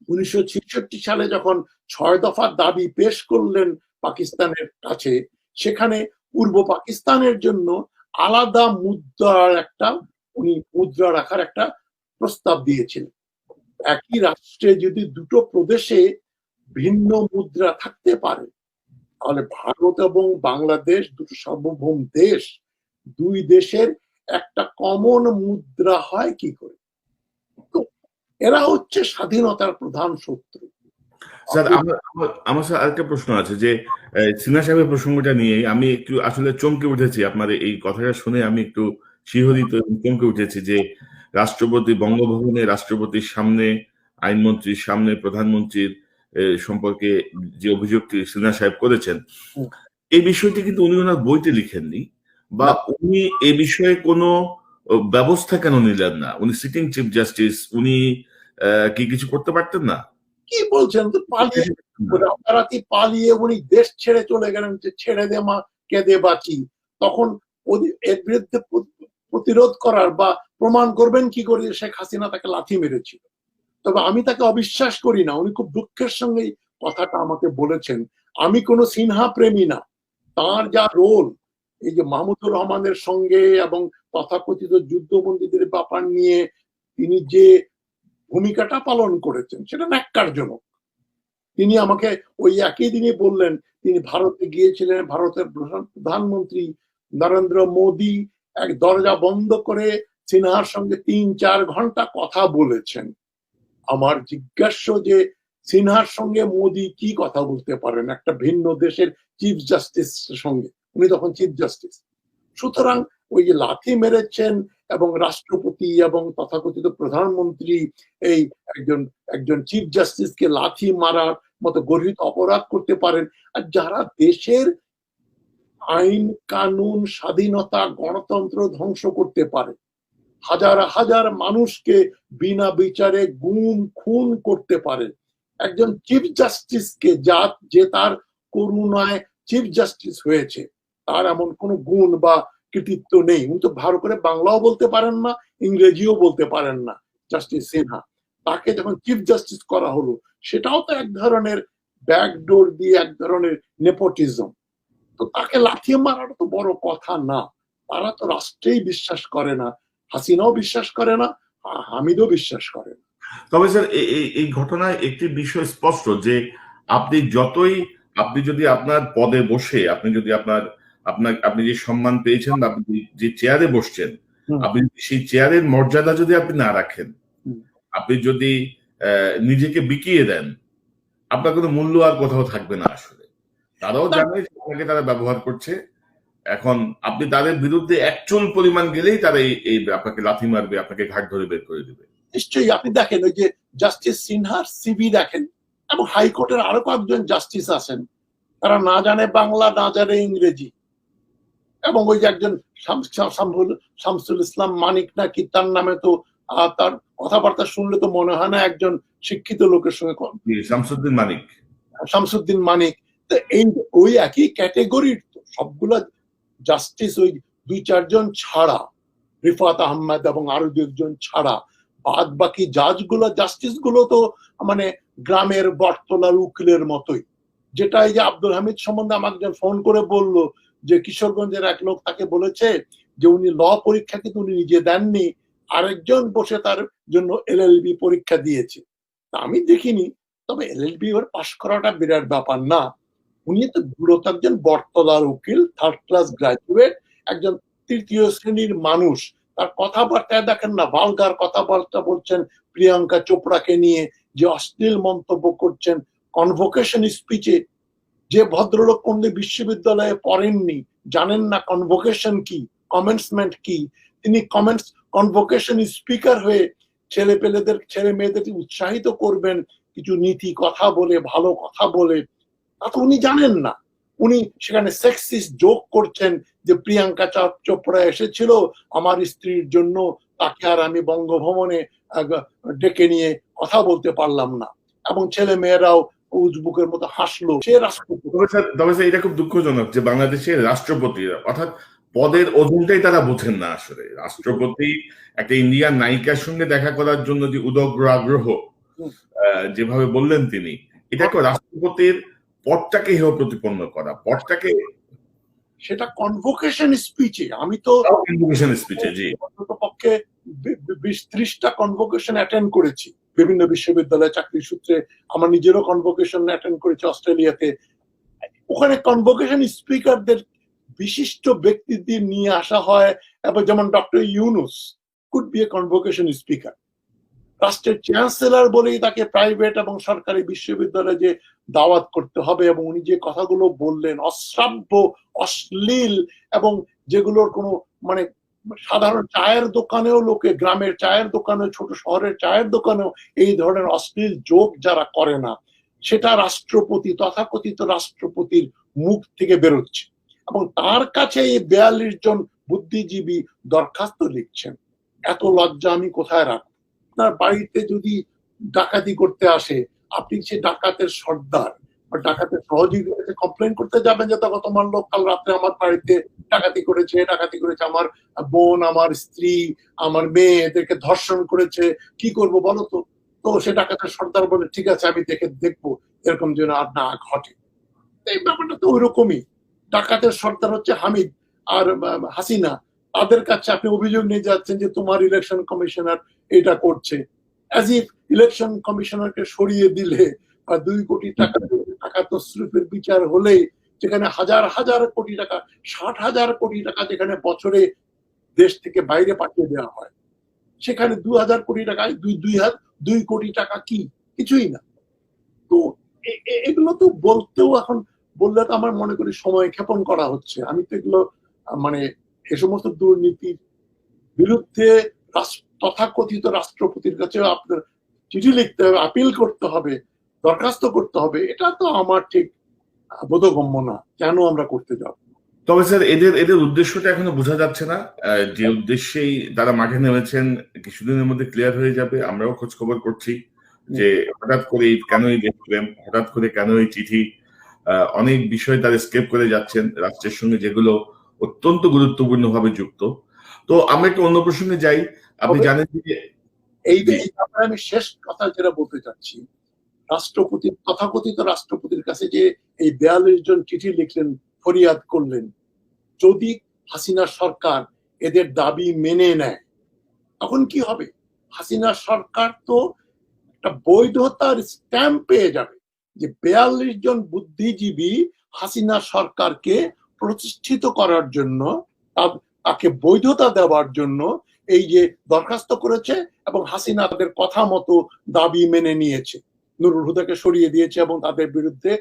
1966 সালে যখন 6 দফা দাবি পেশ করলেন পাকিস্তানের কাছে, সেখানে পূর্ব পাকিস্তানের জন্য আলাদা উনি মুদ্রা রাখার একটা প্রস্তাব দিয়েছিলেন। একই রাষ্ট্রে যদি দুটো প্রদেশে ভিন্ন মুদ্রা থাকতে পারে, তাহলে ভারত এবং বাংলাদেশ দুটো সার্বভৌম দেশ, দুই দেশের একটা কমন মুদ্রা হয় কি করে? তো এরা হচ্ছে স্বাধীনতার প্রধান শত্রু। স্যার, আমার স্যার আরেকটা প্রশ্ন আছে যে সিনহা সাহেবের প্রসঙ্গটা নিয়ে আমি একটু আসলে চমকে উঠেছি। আপনার এই কথাটা শুনে আমি একটু শিহরিত এবং চমকে উঠেছি যে রাষ্ট্রপতি বঙ্গভবনে রাষ্ট্রপতির সামনে, আইনমন্ত্রীর সামনে, প্রধানমন্ত্রীর সম্পর্কে যে অভিযোগটি সিনহা সাহেব করেছেন, এই বিষয়টি কিন্তু উনি ওনার বইতে লিখেননি, বা উনি এ বিষয়ে কোনো ব্যবস্থা কেন নিলেন না? উনি সিটিং চিফ জাস্টিস, উনি কি কিছু করতে পারতেন না? কি বলছেন? তো পালিয়ে রাতারাতি পালিয়ে উনি দেশ ছেড়ে চলে গেলেন, যে ছেড়ে দে মা কেঁদে বাঁচি। তখন এর বিরুদ্ধে প্রতিরোধ করার বা প্রমাণ করবেন কি করে শেখ হাসিনা তাকে লাথি মেরেছিল? তবে আমি তাকে অবিশ্বাস করি না। উনি খুব দুঃখের সঙ্গে কথাটা আমাকে বলেছেন। আমি কোনো সিনহা প্রেমী না। তার যা রোল এই যে মাহমুদুর রহমানের সঙ্গে এবং তথাকথিত যুদ্ধবন্দীদের ব্যাপার নিয়ে তিনি যে ভূমিকাটা পালন করেছেন সেটা ন্যাক্কারজনক। তিনি আমাকে ওই একই দিনই বললেন তিনি ভারতে গিয়েছিলেন, ভারতের প্রধানমন্ত্রী নরেন্দ্র মোদী এক দরজা বন্ধ করে সিনহার সঙ্গে 3-4 ঘন্টা কথা বলেছেন। আমার জিজ্ঞাস্য যে সিনহার সঙ্গে মোদী কি কথা বলতে পারেন একটা ভিন্ন দেশের চিফ জাস্টিস সঙ্গে? উনি তখন চিফ জাস্টিস। সুতরাং ওই যে লাথি মেরেছেন এবং রাষ্ট্রপতি এবং তথাকথিত প্রধানমন্ত্রী এই একজন চিফ জাস্টিসকে লাথি মারার মতো গর্হিত অপরাধ করতে পারেন, আর যারা দেশের আইন কানুন, স্বাধীনতা, গণতন্ত্র ধ্বংস করতে পারে, হাজার হাজার মানুষকে বিনা বিচারে গুম খুন করতে পারে, একজন চিফ জাস্টিসকে যে তার করুণায় চিফ জাস্টিস হয়েছে, তার এমন কোনো গুণ বা কৃতিত্ব নেই। উনি তো ভালো করে বাংলাও বলতে পারেন না, ইংরেজিও বলতে পারেন না জাস্টিস সিনহা। তাকে যখন চিফ জাস্টিস করা হলো, সেটাও তো এক ধরনের ব্যাকডোর দিয়ে, এক ধরনের নেপোটিজম। তো তাকে লাথি মারাটা তো বড় কথা না। তারা তো রাষ্ট্রেই বিশ্বাস করে না, হাসিনাও বিশ্বাস করে না, হামিদও বিশ্বাস করে না। তবে স্যার এই ঘটনায় একটি বিষয় স্পষ্ট যে আপনি যদি আপনার পদে বসে, আপনি যে সম্মান পেয়েছেন বা আপনি যে চেয়ারে বসছেন, আপনি সেই চেয়ারের মর্যাদা যদি আপনি না রাখেন, আপনি যদি নিজেকে বিকিয়ে দেন, আপনার কোনো মূল্য আর কোথাও থাকবে না। আসলে তারাও জানে যে আপনাকে তারা ব্যবহার করছে। এখন আপনি তাদের বিরুদ্ধে একচুল পরিমাণ গেলেই তারা এই আপনাকে লাথি মারবে, আপনাকে ঘাট ধরে বের করে দেবে। নিশ্চয়ই আপনি দেখেন ওই যে জাস্টিস সিনহার সিভি দেখেন, এবং হাইকোর্টের আরো কয়েকজন জাস্টিস আছেন, তারা না জানে বাংলা, না জানে ইংরেজি, এবং ওই যে একজন শামসুল ইসলাম মানিক নাকি তার নামে, তো তার কথাবার্তা শুনলে তো মনে হয় না একজন শিক্ষিত লোকের সঙ্গে। শামসুদ্দিন মানিক তো ওই একই ক্যাটেগরির সবগুলা জাস্টিস, ওই 2-4 জন ছাড়া, রিফাত আহমেদ এবং আরো 2 জন ছাড়া বাদ বাকি জাস্টিস গুলো তো মানে গ্রামের বটতলার উকিলের মতোই। যেটা এই যে আব্দুল হামিদ সম্বন্ধে আমাকে একজন ফোন করে বলল যে কিশোরগঞ্জের এক লোক তাকে বলেছে যে উনি ল পরীক্ষা কিন্তু উনি নিজে দেননি, আরেকজন বসে তার জন্য এলএলবি পরীক্ষা দিয়েছে। তা আমি দেখিনি, তবে এলএলবি পাশ করাটা বিরাট ব্যাপার না। উনি তো মূলত একজন বটতলার উকিল, থার্ড ক্লাস গ্রাজুয়েট, একজন তৃতীয় শ্রেণীর মানুষ। তার কথাবার্তায় দেখেন না, ভালগার কথাবার্তা বলছেন প্রিয়াঙ্কা চোপড়াকে নিয়ে, যে অশ্লীল মন্তব্য করছেন কনভোকেশন স্পিচে। যে ভদ্রলোক কোনদিন বিশ্ববিদ্যালয়ে পড়েননি, জানেন না কনভোকেশন কি, কমেন্সমেন্ট কি, তিনি কনভোকেশন স্পিকার হয়ে ছেলে মেয়েদের উৎসাহিত করবেন কিছু নীতি কথা বলে, ভালো কথা বলে, তা তো উনি জানেন না। উনি সেখানে সেক্সিস্ট জোক করছেন যে প্রিয়াঙ্কা চোপড়া এসেছিল আমার স্ত্রীর জন্য, তাকে আর আমি বঙ্গভবনে ডেকে নিয়ে কথা বলতে পারলাম না, এবং ছেলে মেয়েরাও উজবুকের মতো হাসলো। সে রাষ্ট্রপতি। তবে স্যার এটা খুব দুঃখজনক যে বাংলাদেশের রাষ্ট্রপতি অর্থাৎ পদের ওজনটাই তারা বোঝেন না। আসলে রাষ্ট্রপতি একটা ইন্ডিয়ান নায়িকার সঙ্গে দেখা করার জন্য যে উদগ্র আগ্রহ যেভাবে বললেন তিনি, এটাকে রাষ্ট্রপতির পদটাকে হেয় প্রতিপন্ন করা, পদটাকে, সেটা কনভোকেশন স্পিচে। আমি তো কনভোকেশন স্পিচে জি পক্ষে 20-30টা কনভোকেশন অ্যাটেন্ড করেছি বিভিন্ন বিশ্ববিদ্যালয়ে চাকরি সূত্রে। আমার নিজেরও কনভোকেশন অ্যাটেন্ড করেছি অস্ট্রেলিয়াতে। ওখানে কনভোকেশন স্পিকারদের বিশিষ্ট ব্যক্তিদের নিয়ে আসা হয়, এবং যেমন doctor Yunus could B A convocation speaker. রাষ্ট্রের চ্যান্সেলর বলেই তাকে প্রাইভেট এবং সরকারি বিশ্ববিদ্যালয়ে যে দাওয়াত করতে হবে, এবং উনি যে কথাগুলো বললেন অশ্রাব্য, অশ্লীল, এবং যেগুলোর কোনো মানে সাধারণ চায়ের দোকানেও লোকে, গ্রামের চায়ের দোকানে, ছোট শহরের চায়ের দোকানেও এই ধরনের অশ্লীল জোক যারা করে না, সেটা রাষ্ট্রপতি, তথাকথিত রাষ্ট্রপতির মুখ থেকে বেরোচ্ছে। এবং তার কাছে এই 42 জন বুদ্ধিজীবী দরখাস্ত লিখছেন। এত লজ্জা আমি কোথায় রাখবো? আপনার বাড়িতে যদি ডাকাতি করতে আসে, আপনি সে ডাকাতের সর্দার বা ডাকাতের সহযোগীর কাছে কমপ্লেন করতে যাবেন যে দেখো তোমার লোক কাল রাত্রে আমার বাড়িতে ডাকাতি করেছে, আমার বোন, আমার স্ত্রী, আমার মেয়ে, এদেরকে ধর্ষণ করেছে, কি করব বলো তো? তো সে ডাকাতের সর্দার বলে ঠিক আছে আমি দেখবো এরকম যেন আর না ঘটে। এই ব্যাপারটা তো ওইরকমই। ডাকাতের সর্দার হচ্ছে হামিদ আর হাসিনা, তাদের কাছে আপনি অভিযোগ নিয়ে যাচ্ছেন যে তোমার ইলেকশন কমিশনার এটা করছে। অ্যাজ ইফ ইলেকশন কমিশনারকে সরিয়ে দিলে বা 2 কোটি টাকা তসরুফের বিচার হলেই, যেখানে হাজার হাজার কোটি টাকা, 60,000 কোটি টাকা যেখানে বছরে দেশ থেকে বাইরে পাঠিয়ে দেওয়া হয়, সেখানে 2,000 কোটি টাকায় 2 কোটি টাকা কি? কিছুই না। তো এগুলো তো বলতেও এখন বললে তো আমার মনে করি সময় ক্ষেপণ করা হচ্ছে। আমি তো এগুলো মানে এ সমস্ত দুর্নীতির বিরুদ্ধে তথাকথিত রাষ্ট্রপতির কাছে আপনার চিঠি লিখতে হবে, আপিল করতে হবে, দরখাস্ত করতে হবে, এটা তো আমার ঠিক বোধগম্য না। কেন আমরা করতে যাব? তবে স্যার এদের উদ্দেশ্যটা এখনো বোঝা যাচ্ছে না। যে উদ্দেশ্যেই তারা মাঠে নেমেছেন কিছুদিনের মধ্যে ক্লিয়ার হয়ে যাবে। আমরাও খোঁজ খবর করছি যে হঠাৎ করে কেন এই দেশপ্রেম, হঠাৎ করে কেন এই চিঠি, অনেক বিষয় তারা স্কেপ করে যাচ্ছেন রাষ্ট্রের সঙ্গে, যেগুলো অত্যন্ত গুরুত্বপূর্ণ ভাবে যুক্ত। তো আমরা একটু অন্য প্রসঙ্গে যাই। আপনি জানেন যে এই ব্যাপারে আমি শেষ কথা যেটা বলতে চাচ্ছি, রাষ্ট্রপতি, তথাকথিত রাষ্ট্রপতির কাছে যে এই 42 জন চিঠি লিখলেন, ফরিয়াদ করলেন, যদি হাসিনা সরকার এদের দাবি মেনে নেয় তখন কি হবে? হাসিনা সরকার তো একটা বৈধতার স্ট্যাম্প পেয়ে যাবে যে 42 জন বুদ্ধিজীবী হাসিনা সরকারকে প্রতিষ্ঠিত করার জন্য, তাকে বৈধতা দেওয়ার জন্য এই যে দরখাস্ত করেছে, এবং হাসিনা তাদের কথা মতো দাবি মেনে নিয়েছে, নুরুল হুদাকে সরিয়ে দিয়েছে এবং তাদের বিরুদ্ধে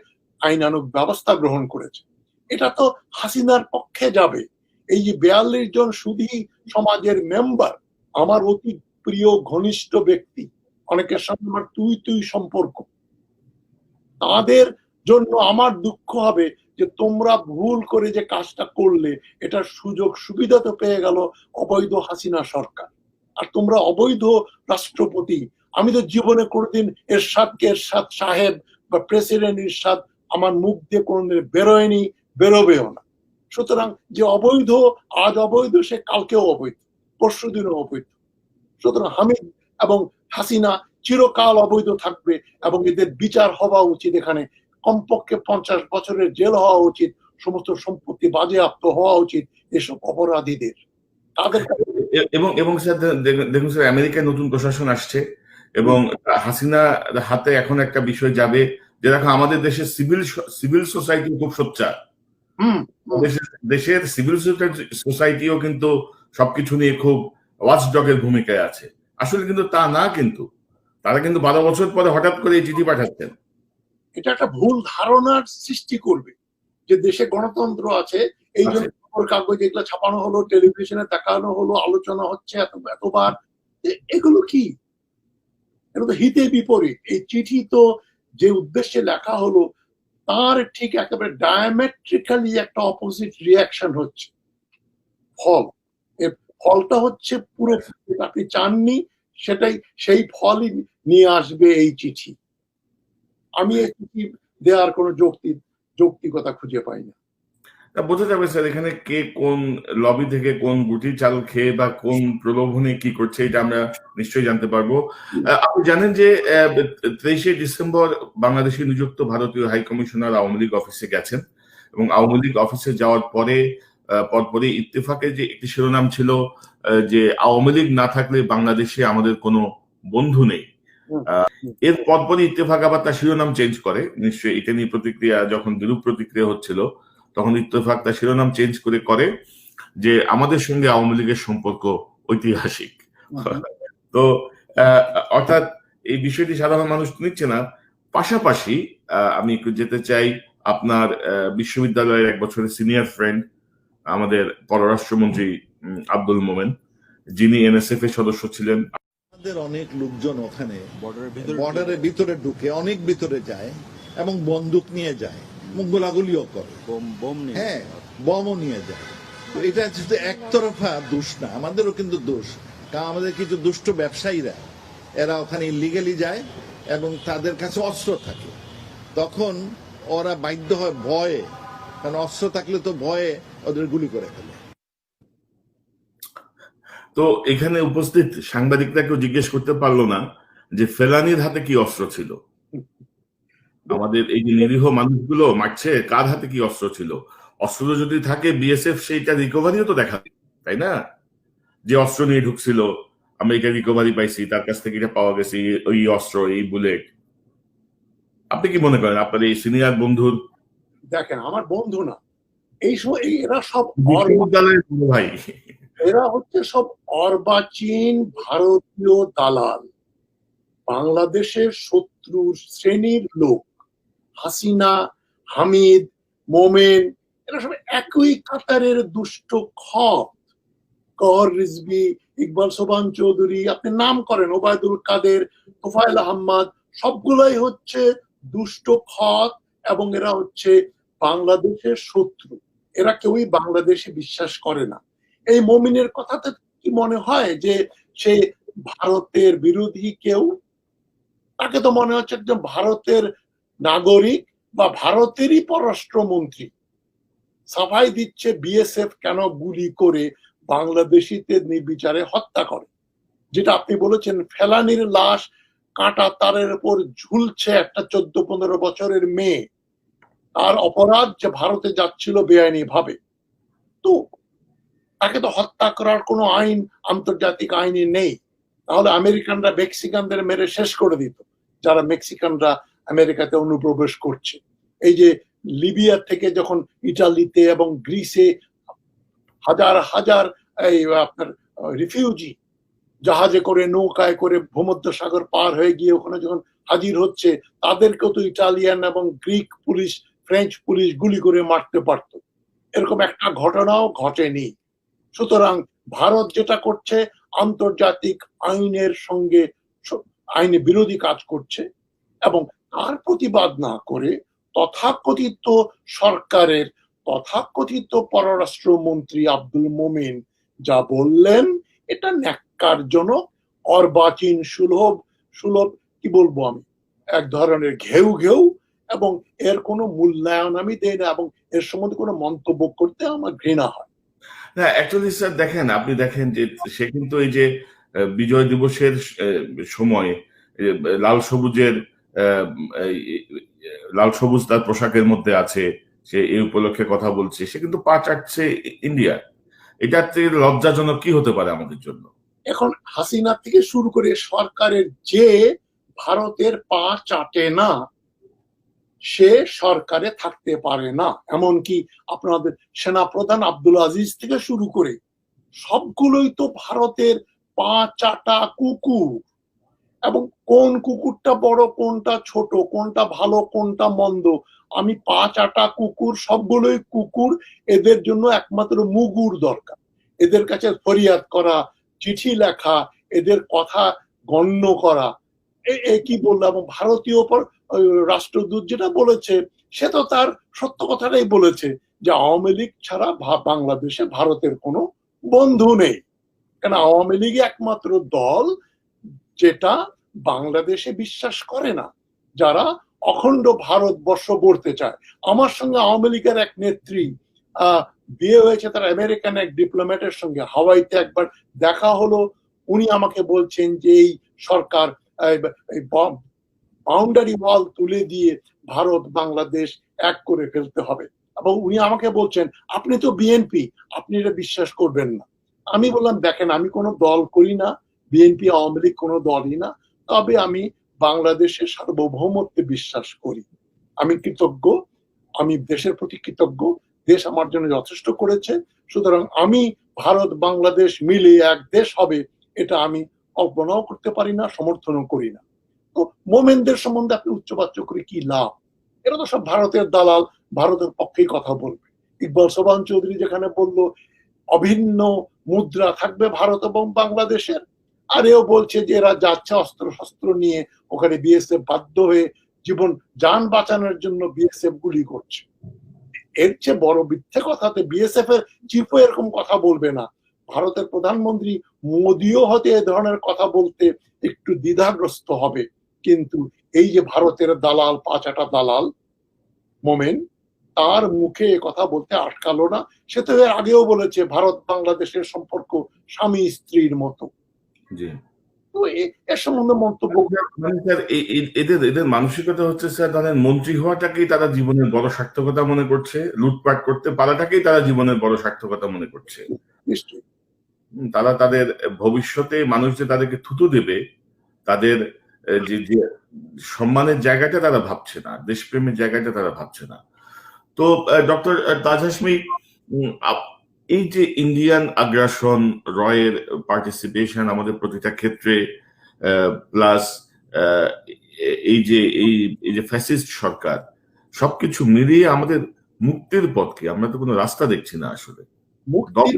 আইনানুগ ব্যবস্থা গ্রহণ করেছে। এটা তো হাসিনার পক্ষে যাবে। এই যে 42 জন সুধী সমাজের মেম্বার, আমার অতি প্রিয় ঘনিষ্ঠ ব্যক্তি, অনেকের সঙ্গে আমার তুই সম্পর্ক, তাদের জন্য আমার দুঃখ হবে যে তোমরা ভুল করে যে কাজটা করলে, এটার সুযোগ সুবিধা তো পেয়ে গেল অবৈধ হাসিনা সরকার, আর তোমরা অবৈধ রাষ্ট্রপতি। আমি তো জীবনে কোনোদিন এরশাদ সাহেব বা প্রেসিডেন্ট ইরশাদ আমার মুখ দিয়ে কোনোদিন বেরোয়নি, বেরোবেও না। সুতরাং যে অবৈধ, আজ অবৈধ, সে কালকেও অবৈধ, পরশুদিনও অবৈধ। সুতরাং হামিদ এবং হাসিনা চিরকাল অবৈধ থাকবে, এবং এদের বিচার হওয়া উচিত। এখানে কমপক্ষে 50 বছরের জেল হওয়া উচিত, সমস্ত সম্পত্তি বাজেয়াপ্ত হওয়া উচিত এসব অপরাধীদের। তাদের এবং স্যার দেখুন স্যার, আমেরিকায় নতুন প্রশাসন আসছে এবং হাসিনা হাতে এখন একটা বিষয় যাবে, যে দেখো আমাদের দেশের সিভিল সোসাইটি খুব সোচ্চার, হুম হুম। দেশের সিভিল সোসাইটিও কিন্তু সবকিছু নিয়ে খুব ওয়াচডগের ভূমিকায় আছে। আসলে কিন্তু তা না, কিন্তু তারা কিন্তু 12 বছর পরে হঠাৎ করে এই চিঠি পাঠাচ্ছেন। এটা একটা ভুল ধারণার সৃষ্টি করবে যে দেশে গণতন্ত্র আছে, এই জন্য খবর কাগজ এগুলো ছাপানো হলো, টেলিভিশনে দেখানো হলো, আলোচনা হচ্ছে এতবার। এগুলো কি? এটা তো হিতে বিপরীত। এই চিঠি তো যে উদ্দেশ্যে লেখা হলো তার ঠিক একেবারে ডায়ামেট্রিক্যালি একটা অপোজিট রিয়াকশন হচ্ছে। ফল, এর ফলটা হচ্ছে পুরো আপনি চাননি, সেটাই সেই ফলই নিয়ে আসবে এই চিঠি। আমি এই চিঠি দেওয়ার কোনো যৌক্তিকতা খুঁজে পাই না। বোঝা যাবে স্যার এখানে কে কোন লবি থেকে কোন গুটি চাল খেয়ে বা কোন প্রলোভনে কি করছে, এটা আমরা নিশ্চয়ই জানতে পারবো। আপনি জানেন যে 23শে ডিসেম্বর বাংলাদেশে নিযুক্ত ভারতীয় হাই কমিশনার আওয়ামী লীগ অফিসে গেছেন, এবং আওয়ামী লীগ অফিসে যাওয়ার পরে পরপরই ইত্তেফাকে যে একটি শিরোনাম ছিল যে আওয়ামী লীগ না থাকলে বাংলাদেশে আমাদের কোনো বন্ধু নেই। এর পরপরই ইত্তেফাক আবার তার শিরোনাম চেঞ্জ করে। নিশ্চয়ই এটা নিয়ে প্রতিক্রিয়া, যখন বিরূপ প্রতিক্রিয়া হচ্ছিল তখন ইত্তেফাক তার শিরোনাম চেঞ্জ করে যে আমাদের সঙ্গে আওয়ামী লীগের সম্পর্ক ঐতিহাসিক। তো অর্থাৎ এই বিষয়টি সাধারণ মানুষ নিচ্ছে না। পাশাপাশি আমি একটু যেতে চাই আপনার বিশ্ববিদ্যালয়ের 1 বছরের সিনিয়র ফ্রেন্ড, আমাদের পররাষ্ট্রমন্ত্রী আব্দুল মোমেন, যিনি NSF এর সদস্য ছিলেন। আমাদের অনেক লোকজন ওখানে বর্ডারের ভিতরে ঢুকে অনেক ভিতরে যায় এবং বন্দুক নিয়ে যায়, গোলাগুলিও করে, হ্যাঁ বমও নিয়ে যায়। তো এটা শুধু একতরফা দোষ না, আমাদেরও কিন্তু দোষ। কারণ আমাদের কিছু দুষ্ট ব্যবসায়ীরা এরা ওখানে ইলিগালি যায় এবং তাদের কাছে অস্ত্র থাকে, তখন ওরা বাধ্য হয় ভয়ে, কারণ অস্ত্র থাকলে তো ভয়ে ওদের গুলি করে ফেলে। তো এখানে উপস্থিত সাংবাদিকরা কেউ জিজ্ঞেস করতে পারলো না যে ফেলানির হাতে কি অস্ত্র ছিল। আমাদের এই যে নিরীহ মানুষগুলো মারছে, কার হাতে কি অস্ত্র ছিল? অস্ত্র যদি থাকে BSF সেইটা রিকভারিও তো দেখা, তাই না? যে অস্ত্র নিয়ে ঢুকছিল, আমরা এটা রিকভারি পাইছি, তার কাছ থেকে এটা পাওয়া গেছে, ওই অস্ত্র, এই বুলেট। আপনি কি মনে করেন আপনার এই সিনিয়র বন্ধুর? দেখেন, আমার বন্ধু না, এই সময় এরা সব বিশ্ববিদ্যালয়ের ভাই, এরা হচ্ছে সব অর্বাচীন ভারতীয় দালাল, বাংলাদেশের শত্রুর শ্রেণীর লোক। হাসিনা, হামিদ, মোমেন, এরা সব একই কাতারের দুষ্ট খত। কহর রিজভী, ইকবাল সোবান চৌধুরী, আপনি নাম করেন, ওবায়দুল কাদের, তোফায়েল আহমদ, সবগুলাই হচ্ছে দুষ্ট খত, এবং এরা হচ্ছে বাংলাদেশের শত্রু। এরা কেউই বাংলাদেশে বিশ্বাস করে না। এই মমিনের কথাতে কি মনে হয় যে সে ভারতের বিরোধী কেউ? তাকে তো মনে হচ্ছে একজন ভারতের নাগরিক বা ভারতেরই পররাষ্ট্রমন্ত্রী। সাফাই দিচ্ছে BSF কেন গুলি করে বাংলাদেশিদের নির্বিচারে হত্যা করে। যেটা আপনি বলেছেন, ফেলানির লাশ কাঁটা তারের উপর ঝুলছে একটা 14-15 বছরের মেয়ে, তার অপরাধ যে ভারতে যাচ্ছিল বেআইনি ভাবে। তো তাকে তো হত্যা করার কোনো আইন, আন্তর্জাতিক আইনে নেই। তাহলে আমেরিকানরা মেক্সিকানদের মেরে শেষ করে দিত, যারা মেক্সিকানরা আমেরিকাতে অনুপ্রবেশ করছে। এই যে লিবিয়া থেকে যখন ইটালিতে এবং গ্রিসে হাজার হাজার এই আপনার রিফিউজি জাহাজে করে, নৌকায় করে ভূমধ্যসাগর পার হয়ে গিয়ে ওখানে যখন হাজির হচ্ছে, তাদেরকেও তো ইটালিয়ান এবং গ্রিক পুলিশ, ফ্রেঞ্চ পুলিশ গুলি করে মারতে পারত। এরকম একটা ঘটনাও ঘটেনি। সুতরাং ভারত যেটা করছে আন্তর্জাতিক আইনের সঙ্গে আইনে বিরোধী কাজ করছে, এবং তার প্রতিবাদ না করে তথাকথিত সরকারের তথাকথিত পররাষ্ট্রমন্ত্রী আব্দুল মোমেন যা বললেন, এটা ন্যাক্কারজনক, অর্বাচীন, সুলভ কি বলবো আমি, এক ধরনের ঘেউ ঘেউ, এবং এর কোনো মূল্যায়ন আমি দেই না, এবং এর সম্বন্ধে কোনো মন্তব্য করতে আমার ঘৃণা হয়। না অ্যাকচুয়ালি স্যার দেখেন, আপনি দেখেন যে সে কিন্তু এই যে বিজয় দিবসের সময় লাল সবুজের লাল সবুজ তার পোশাকের মধ্যে আছে, সে এই উপলক্ষে কথা বলছে, সে কিন্তু পা চাটছে ইন্ডিয়া। এটার থেকে লজ্জাজনক কি হতে পারে আমাদের জন্য? এখন হাসিনা থেকে শুরু করে সরকারের যে ভারতের পা চাটে না, সে সরকারে থাকতে পারে না। এমনকি আপনাদের সেনাপ্রধান আব্দুল আজিজ থেকে শুরু করে সবগুলোই তো ভারতের পা চাটা কুকুর, এবং কোন কুকুরটা বড়, কোনটা ছোট, কোনটা ভালো, কোনটা মন্দ, আমি পা চাটা কুকুর, সবগুলোই কুকুর। এদের জন্য একমাত্র মুগুর দরকার, এদের কাছে ফরিয়াদ করা, চিঠি লেখা, এদের কথা গণ্য করা। কি বললাম, ভারতীয় রাষ্ট্রদূত যেটা বলেছে সে তো তার সত্য কথাটাই বলেছে যে আওয়ামী লীগ ছাড়া বাংলাদেশে ভারতের কোনো বন্ধু নেই। কেন, আওয়ামী লীগ একমাত্র দল যেটা বাংলাদেশে বিশ্বাস করে না, যারা অখণ্ড ভারতবর্ষ গড়তে চায়। আমার সঙ্গে আওয়ামী লীগের এক নেত্রী বিয়ে হয়েছে তার আমেরিকান এক ডিপ্লোম্যাটের সঙ্গে, হাওয়াইতে একবার দেখা হলো। উনি আমাকে বলছেন যে এই সরকার বাউন্ডারি ওয়াল তুলে দিয়ে ভারত বাংলাদেশ এক করে ফেলতে হবে। এবং উনি আমাকে বলছেন আপনি তো বিএনপি, আপনি এটা বিশ্বাস করবেন না। আমি বললাম দেখেন, আমি কোনো দল করি না, বিএনপি আওয়ামী লীগ কোনো দলই না, তবে আমি বাংলাদেশের সার্বভৌমত্বে বিশ্বাস করি। আমি কৃতজ্ঞ, আমি দেশের প্রতি কৃতজ্ঞ, দেশ আমার জন্য যথেষ্ট করেছে। সুতরাং আমি ভারত বাংলাদেশ মিলে এক দেশ হবে এটা আমি কল্পনাও করতে পারি না, সমর্থনও করি না। তো মোমেনদের সম্বন্ধে আপনি উচ্চবাচ্য করে কি লাভ? এরা তো সব ভারতের দালাল, ভারতের পক্ষেই কথা বলবে। ইকবাল সোবহান চৌধুরী যেখানে বললো অভিন্ন মুদ্রা থাকবে ভারত এবং বাংলাদেশের, আর এও বলছে যে এরা যাচ্ছে অস্ত্র শস্ত্র নিয়ে ওখানে, বিএসএফ বাধ্য হয়ে জীবন যান বাঁচানোর জন্য বিএসএফ গুলি করছে। এর চেয়ে বড় মিথ্যে কথাতে বিএসএফ এর চিফও এরকম কথা বলবে না। ভারতের প্রধানমন্ত্রী মোদিও হয়তো এ ধরনের কথা বলতে একটু দ্বিধাগ্রস্ত হবে, কিন্তু এই যে ভারতের দালাল, পাঁচাটা দালাল মোমেন, তার মুখে কথা বলতে আটকালো না। সে তো এর আগেও বলেছে ভারত বাংলাদেশের সম্পর্ক স্বামী স্ত্রীর মতো। তো এর সম্বন্ধে মন্তব্য এদের মানসিকতা হচ্ছে স্যার, তাদের মন্ত্রী হওয়াটাকেই তারা জীবনের বড় সার্থকতা মনে করছে, লুটপাট করতে পারাটাকেই তারা জীবনের বড় সার্থকতা মনে করছে। নিশ্চয়ই তারা তাদের ভবিষ্যতে মানুষ যে তাদেরকে থুতু দেবে, তাদের যে সম্মানের জায়গাটা তারা ভাবছে না, দেশপ্রেমের জায়গাটা তারা ভাবছে না। তো ডক্টর তাজ হাশমি, এই যে ইন্ডিয়ান আগ্রাসন, রয়ের পার্টিসিপেশন আমাদের প্রতিটা ক্ষেত্রে, প্লাস এই যে ফ্যাসিস্ট সরকার, সবকিছু মিলিয়ে আমাদের মুক্তির পথ কি? আমরা তো কোনো রাস্তা দেখছি না আসলে,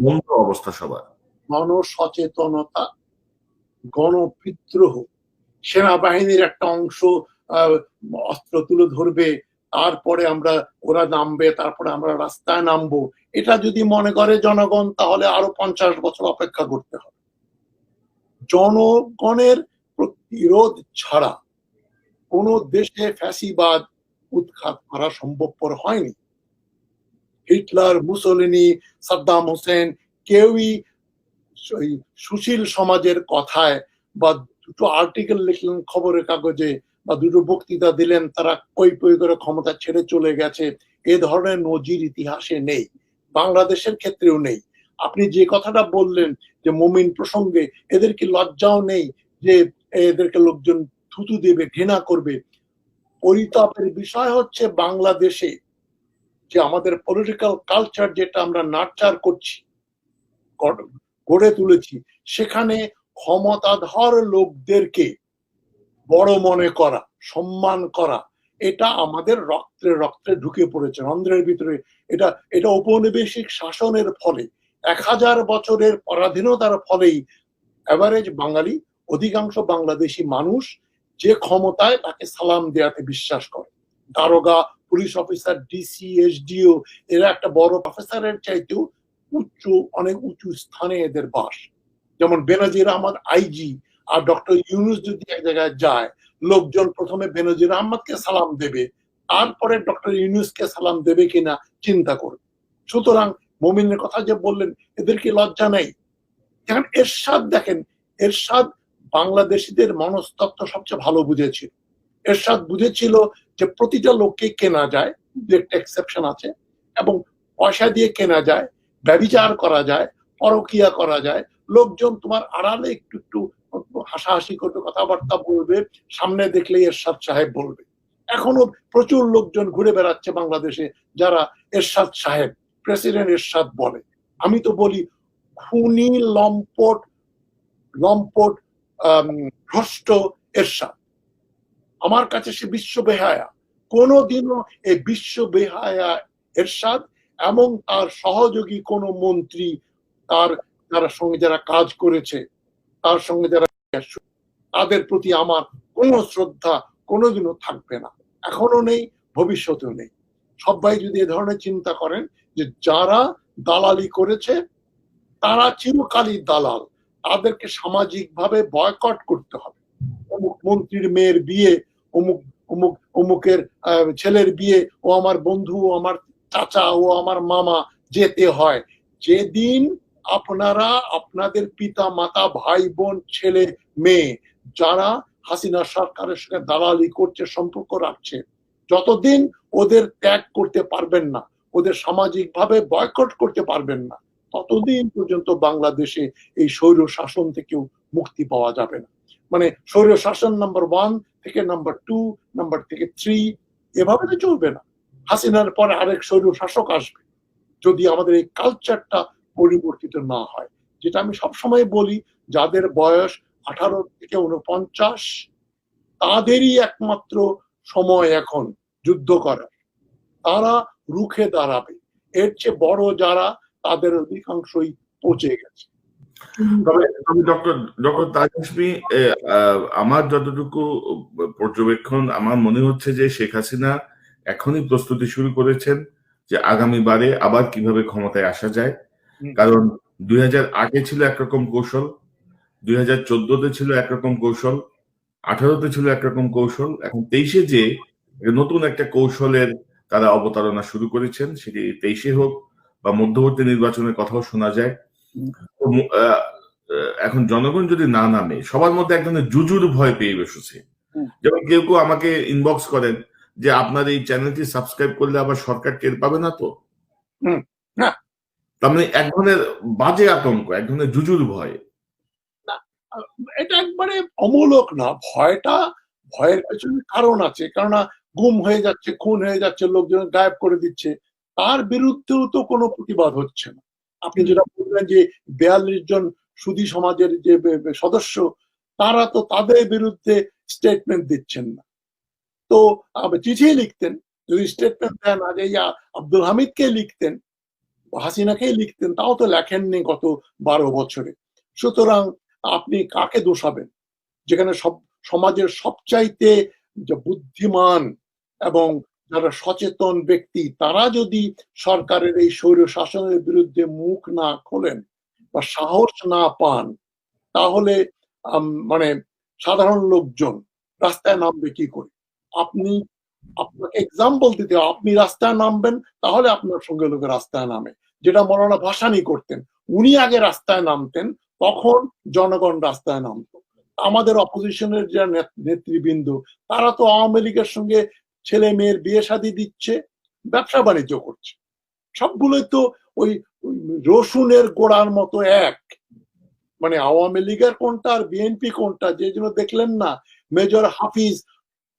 বন্ধ অবস্থা সবার। গণসচেতনতা, গণবিদ্রোহ, সেনাবাহিনীর একটা অংশ অস্ত্র তুলে ধরবে, তারপরে ওরা নামবে, তারপরে আমরা রাস্তায় নামবো, এটা যদি মনে করে জনগণ, তাহলে আরো 50 বছর অপেক্ষা করতে হবে। জনগণের প্রতিরোধ ছাড়া কোন দেশে ফ্যাসিবাদ উৎখাত করা সম্ভবপর হয়নি। হিটলার, মুসোলিনি, সাদ্দাম হোসেন কেউই সুশীল সমাজের কথায় বা দুটো আর্টিকেল লিখলেন খবরের কাগজে বা দুটো বক্তৃতা দিলেন, তারা কই করে ক্ষমতা ছেড়ে চলে গেছে, এ ধরনের নজির ইতিহাসে নেই, বাংলাদেশের ক্ষেত্রেও নেই। আপনি যে কথাটা বললেন যে মুমিন প্রসঙ্গে, এদের কি লজ্জাও নেই যে এদেরকে লোকজন থুতু দেবে, ঘৃণা করবে? পরিতাপের বিষয় হচ্ছে বাংলাদেশে যে আমাদের পলিটিক্যাল কালচার যেটা আমরা নার্চার করছি, গড়ে তুলেছি, সেখানে ক্ষমতাধর লোকদেরকে বড় মনে করা, সম্মান করা, এটা আমাদের রক্তে রক্তে ঢুকে পড়েছে, রন্ধ্রের ভিতরে। এটা ঔপনিবেশিক শাসনের ফলে, 1000 বছরের পরাধীনতার ফলেই এভারেজ বাঙালি, অধিকাংশ বাংলাদেশি মানুষ যে ক্ষমতায় তাকে সালাম দেওয়াতে বিশ্বাস করে। দারোগা, পুলিশ অফিসার, ডিসি, এসডিও, এরা একটা বড় প্রফেসরের চাইতেও অনেক উঁচু স্থানে এদের বাস। যেমন বেনজির আহমদ আইজি আর ডক্টর ইউনূস যদি এক জায়গায় যায়, লোকজন প্রথমে বেনজির আহমদকে সালাম দেবে, তারপরে ডক্টর ইউনূসকে সালাম দেবে কিনা চিন্তা করবে। সুতরাং মুমিনের কথা যে বললেন, এদেরকে লজ্জা নেই। এখন এরশাদ দেখেন, এরশাদ বাংলাদেশিদের মনস্তত্ত্ব সবচেয়ে ভালো বুঝেছিল। এরশাদ বুঝেছিল যে প্রতিটা লোককে কেনা যায়, দু একটা এক্সেপশন আছে, এবং পয়সা দিয়ে কেনা যায়, ব্যভিচার করা যায়, পরকিয়া করা যায়। লোকজন তোমার আড়ালে একটু একটু হাসাহাসি করবে, কথাবার্তা বলবে, সামনে দেখলেই এরশাদ সাহেব বলবে। এখনো প্রচুর লোকজন ঘুরে বেড়াচ্ছে বাংলাদেশে যারা এরশাদ সাহেব, প্রেসিডেন্ট এরশাদ বলে। আমি তো বলি খুনি, লম্পট লম্পট ভ্রষ্ট এরশাদ। আমার কাছে সে বিশ্ব বেহায়া। কোনোদিনও এই বিশ্ব বেহায়া এরশাদ এবং তার সহযোগী কোন মন্ত্রী, তার সঙ্গে যারা কাজ করেছে, তার সঙ্গে যারা, তাদের প্রতি আমার কোনো শ্রদ্ধা কোনোদিনও থাকবে না, এখনো নেই, ভবিষ্যতেও নেই। সবাই যদি এ ধরনের চিন্তা করেন যে যারা দালালি করেছে তারা চিরকালই দালাল, তাদেরকে সামাজিকভাবে বয়কট করতে হবে। অমুক মন্ত্রীর মেয়ের বিয়ে, অমুক অমুক অমুকের ছেলের বিয়ে, ও আমার বন্ধু, ও আমার চাচা, ও আমার মামা যেতে হয়। যেদিন আপনারা আপনাদের পিতা মাতা, ভাই বোন, ছেলে মেয়ে যারা হাসিনা সরকারের সঙ্গে দালালি করছে, সম্পর্ক রাখছে, যতদিন ওদের ত্যাগ করতে পারবেন না, ওদের সামাজিকভাবে বয়কট করতে পারবেন না, ততদিন পর্যন্ত বাংলাদেশে এই স্বৈর শাসন থেকেও মুক্তি পাওয়া যাবে না। মানে স্বৈর শাসন নাম্বার 1 থেকে নাম্বার 2, নাম্বার থেকে 3, এভাবে তো চলবে না। হাসিনার পরে আরেক স্বৈর শাসক আসবে যদি আমাদের এই কালচারটা পরিবর্তিত না হয়। যেটা আমি সবসময় বলি, যাদের বয়স 18 থেকে 49 তাদেরই একমাত্র সময় এখন যুদ্ধ করার, তারা রুখে দাঁড়াবে। এর চেয়ে বড় যারা, তাদের অধিকাংশই পচে গেছে। তবে ডক্টর তাজ হাশমি, আমার যতটুকু পর্যবেক্ষণ, আমার মনে হচ্ছে যে শেখ হাসিনা এখনই প্রস্তুতি শুরু করেছেন যে আগামীবারে আবার কিভাবে ক্ষমতায় আসা যায়। কারণ 2008-এ ছিল একরকম কৌশল, 2014-তে ছিল একরকম কৌশল, 18-তে ছিল একরকম কৌশল, এখন 23-এ যে নতুন একটা কৌশলের তারা অবতারণা শুরু করেছেন, সেটি 23-এ হোক বা মধ্যবর্তী নির্বাচনের কথাও শোনা যায়। এখন জনগণ যদি না নামে, সবার মধ্যে এক ধরনের জুজুর ভয় পেয়ে বসেছে। যেমন কেউ কেউ আমাকে ইনবক্স করেন যে আপনার এই চ্যানেলটি সাবস্ক্রাইব করলে আবার সরকার টের পাবে না তো। তার মানে এক ধরনের বাজে আতঙ্ক, এক ধরনের জুজুর ভয়। এটা একবারে অমূলক না। ভয়ের পেছনে কারণ আছে, কেননা গুম হয়ে যাচ্ছে, খুন হয়ে যাচ্ছে, লোকজন গায়েব করে দিচ্ছে, তার বিরুদ্ধেও তো কোনো প্রতিবাদ হচ্ছে না। আপনি যেটা বললেন যে 42 জন সুধী সমাজের যে সদস্য, তারা তো তাদের বিরুদ্ধে স্টেটমেন্ট দিচ্ছেন না। তো চিঠি লিখতেন, যদি স্টেটমেন্ট দেন আগে আব্দুল হামিদকে লিখতেন, হাসিনাকেই লিখতেন, তাও তো লেখেননি গত 12 বছরে। সুতরাং আপনি কাকে দোষাবেন? যেখানে সমাজের সবচাইতে বুদ্ধিমান এবং যারা সচেতন ব্যক্তি, তারা যদি সরকারের এই স্বৈর শাসনের বিরুদ্ধে মুখ না খোলেন বা সাহস না পান, তাহলে মানে সাধারণ লোকজন রাস্তায় নামবে কি করে? আপনাকে এক্সাম্পল দিতে, আপনি রাস্তায় নামবেন, তাহলে আপনার সঙ্গে লোকে রাস্তায় নামে। যেটা মৌলানা ভাসানী করতেন, উনি আগে রাস্তায় নামতেন, তখন জনগণ রাস্তায় নামতো। আমাদের অপোজিশনের যে নেতৃবৃন্দ, তারা তো আওয়ামী লীগের সঙ্গে ছেলে মেয়ের বিয়ে শাদী দিচ্ছে, ব্যবসা বাণিজ্য করছে, সবগুলোই তো ওই রসুনের গোড়ার মতো এক। মানে আওয়ামী লীগের কোনটা আর বিএনপি কোনটা, যে জন্য দেখলেন না মেজর হাফিজ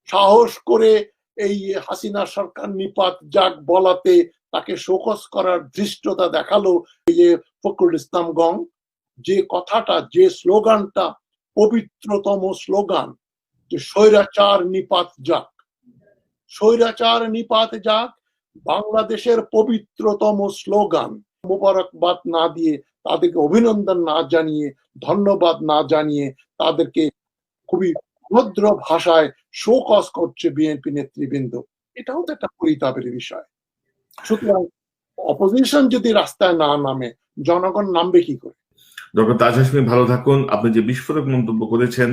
সাহস করে এই হাসিনা সরকার নিপাত যাক বলাতে তাকে শোকজ করার ধৃষ্টতা দেখালো। এই যে ফখরুল ইসলাম গং, যে কথাটা, যে স্লোগানটা পবিত্রতম স্লোগান, যে স্বৈরাচার নিপাত যাক, স্বৈরাচার নিপাত যাক, বাংলাদেশের পবিত্রতম স্লোগান। মোবারকবাদ না দিয়ে, তাদেরকে অভিনন্দন না জানিয়ে, ধন্যবাদ না জানিয়ে, তাদেরকে খুবই ভদ্র ভাষায় শোকজ করছে বিএনপি নেতৃবৃন্দ। এটাও তো একটা পরিতাপের বিষয়। সুতরাং অপোজিশন যদি রাস্তায় না নামে, জনগণ নামবে কি করে? ডক্টর তাজ হাশমি, ভালো থাকুন। আপনি যে বিস্ফোরক মন্তব্য করেছেন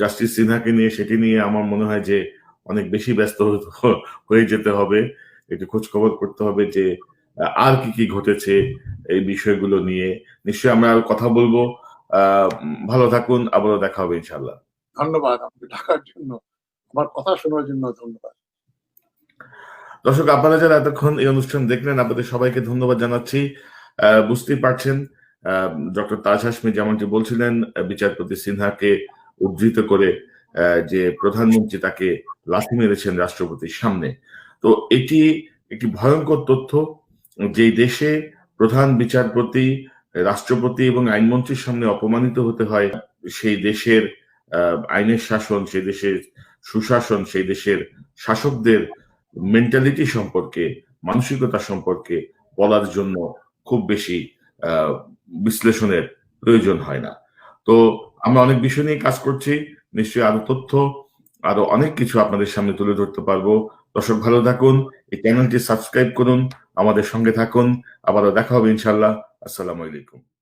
জাস্টিস সিনহাকে নিয়ে, সেটি নিয়ে আমার মনে হয় যে অনেক বেশি ব্যস্ত হয়ে যেতে হবে, একটু খোঁজ খবর করতে হবে যে আর কি কি ঘটেছে এই বিষয়গুলো নিয়ে। নিশ্চয়ই আমরা আর কথা বলবো। ভালো থাকুন, আবারও দেখা হবে ইনশাআল্লাহ। ধন্যবাদ আপনাকে ডাকার জন্য, আমার কথা শোনার জন্য ধন্যবাদ। দর্শক, আপনারা যারা এতক্ষণ এই অনুষ্ঠান দেখলেন, আপনাদের সবাইকে ধন্যবাদ জানাচ্ছি। বুঝতেই পারছেন ডক্টর তাজ হাশমি যেমনটি বলছিলেন, বিচারপতি সিনহাকে উদ্ধৃত করে যে প্রধানমন্ত্রী তাকে লাথি মেরেছেন রাষ্ট্রপতির সামনে। তো এটি একটি ভয়ঙ্কর তথ্য। যেই দেশে প্রধান বিচারপতি, রাষ্ট্রপতি এবং আইনমন্ত্রীর সামনে অপমানিত হতে হয়, সেই দেশের আইনের শাসন, সেই দেশের সুশাসন, সেই দেশের শাসকদের মেন্টালিটি সম্পর্কে, মানসিকতা সম্পর্কে বলার জন্য খুব বেশি বিশ্লেষণের প্রয়োজন হয় না। তো আমরা অনেক বিষয় নিয়ে কাজ করছি, নিশ্চয়ই আরো তথ্য, আরো অনেক কিছু আপনাদের সামনে তুলে ধরতে পারবো। দর্শক ভালো থাকুন, এই চ্যানেলটি সাবস্ক্রাইব করুন, আমাদের সঙ্গে থাকুন। আবারও দেখা হবে ইনশাল্লাহ। আসসালামু আলাইকুম।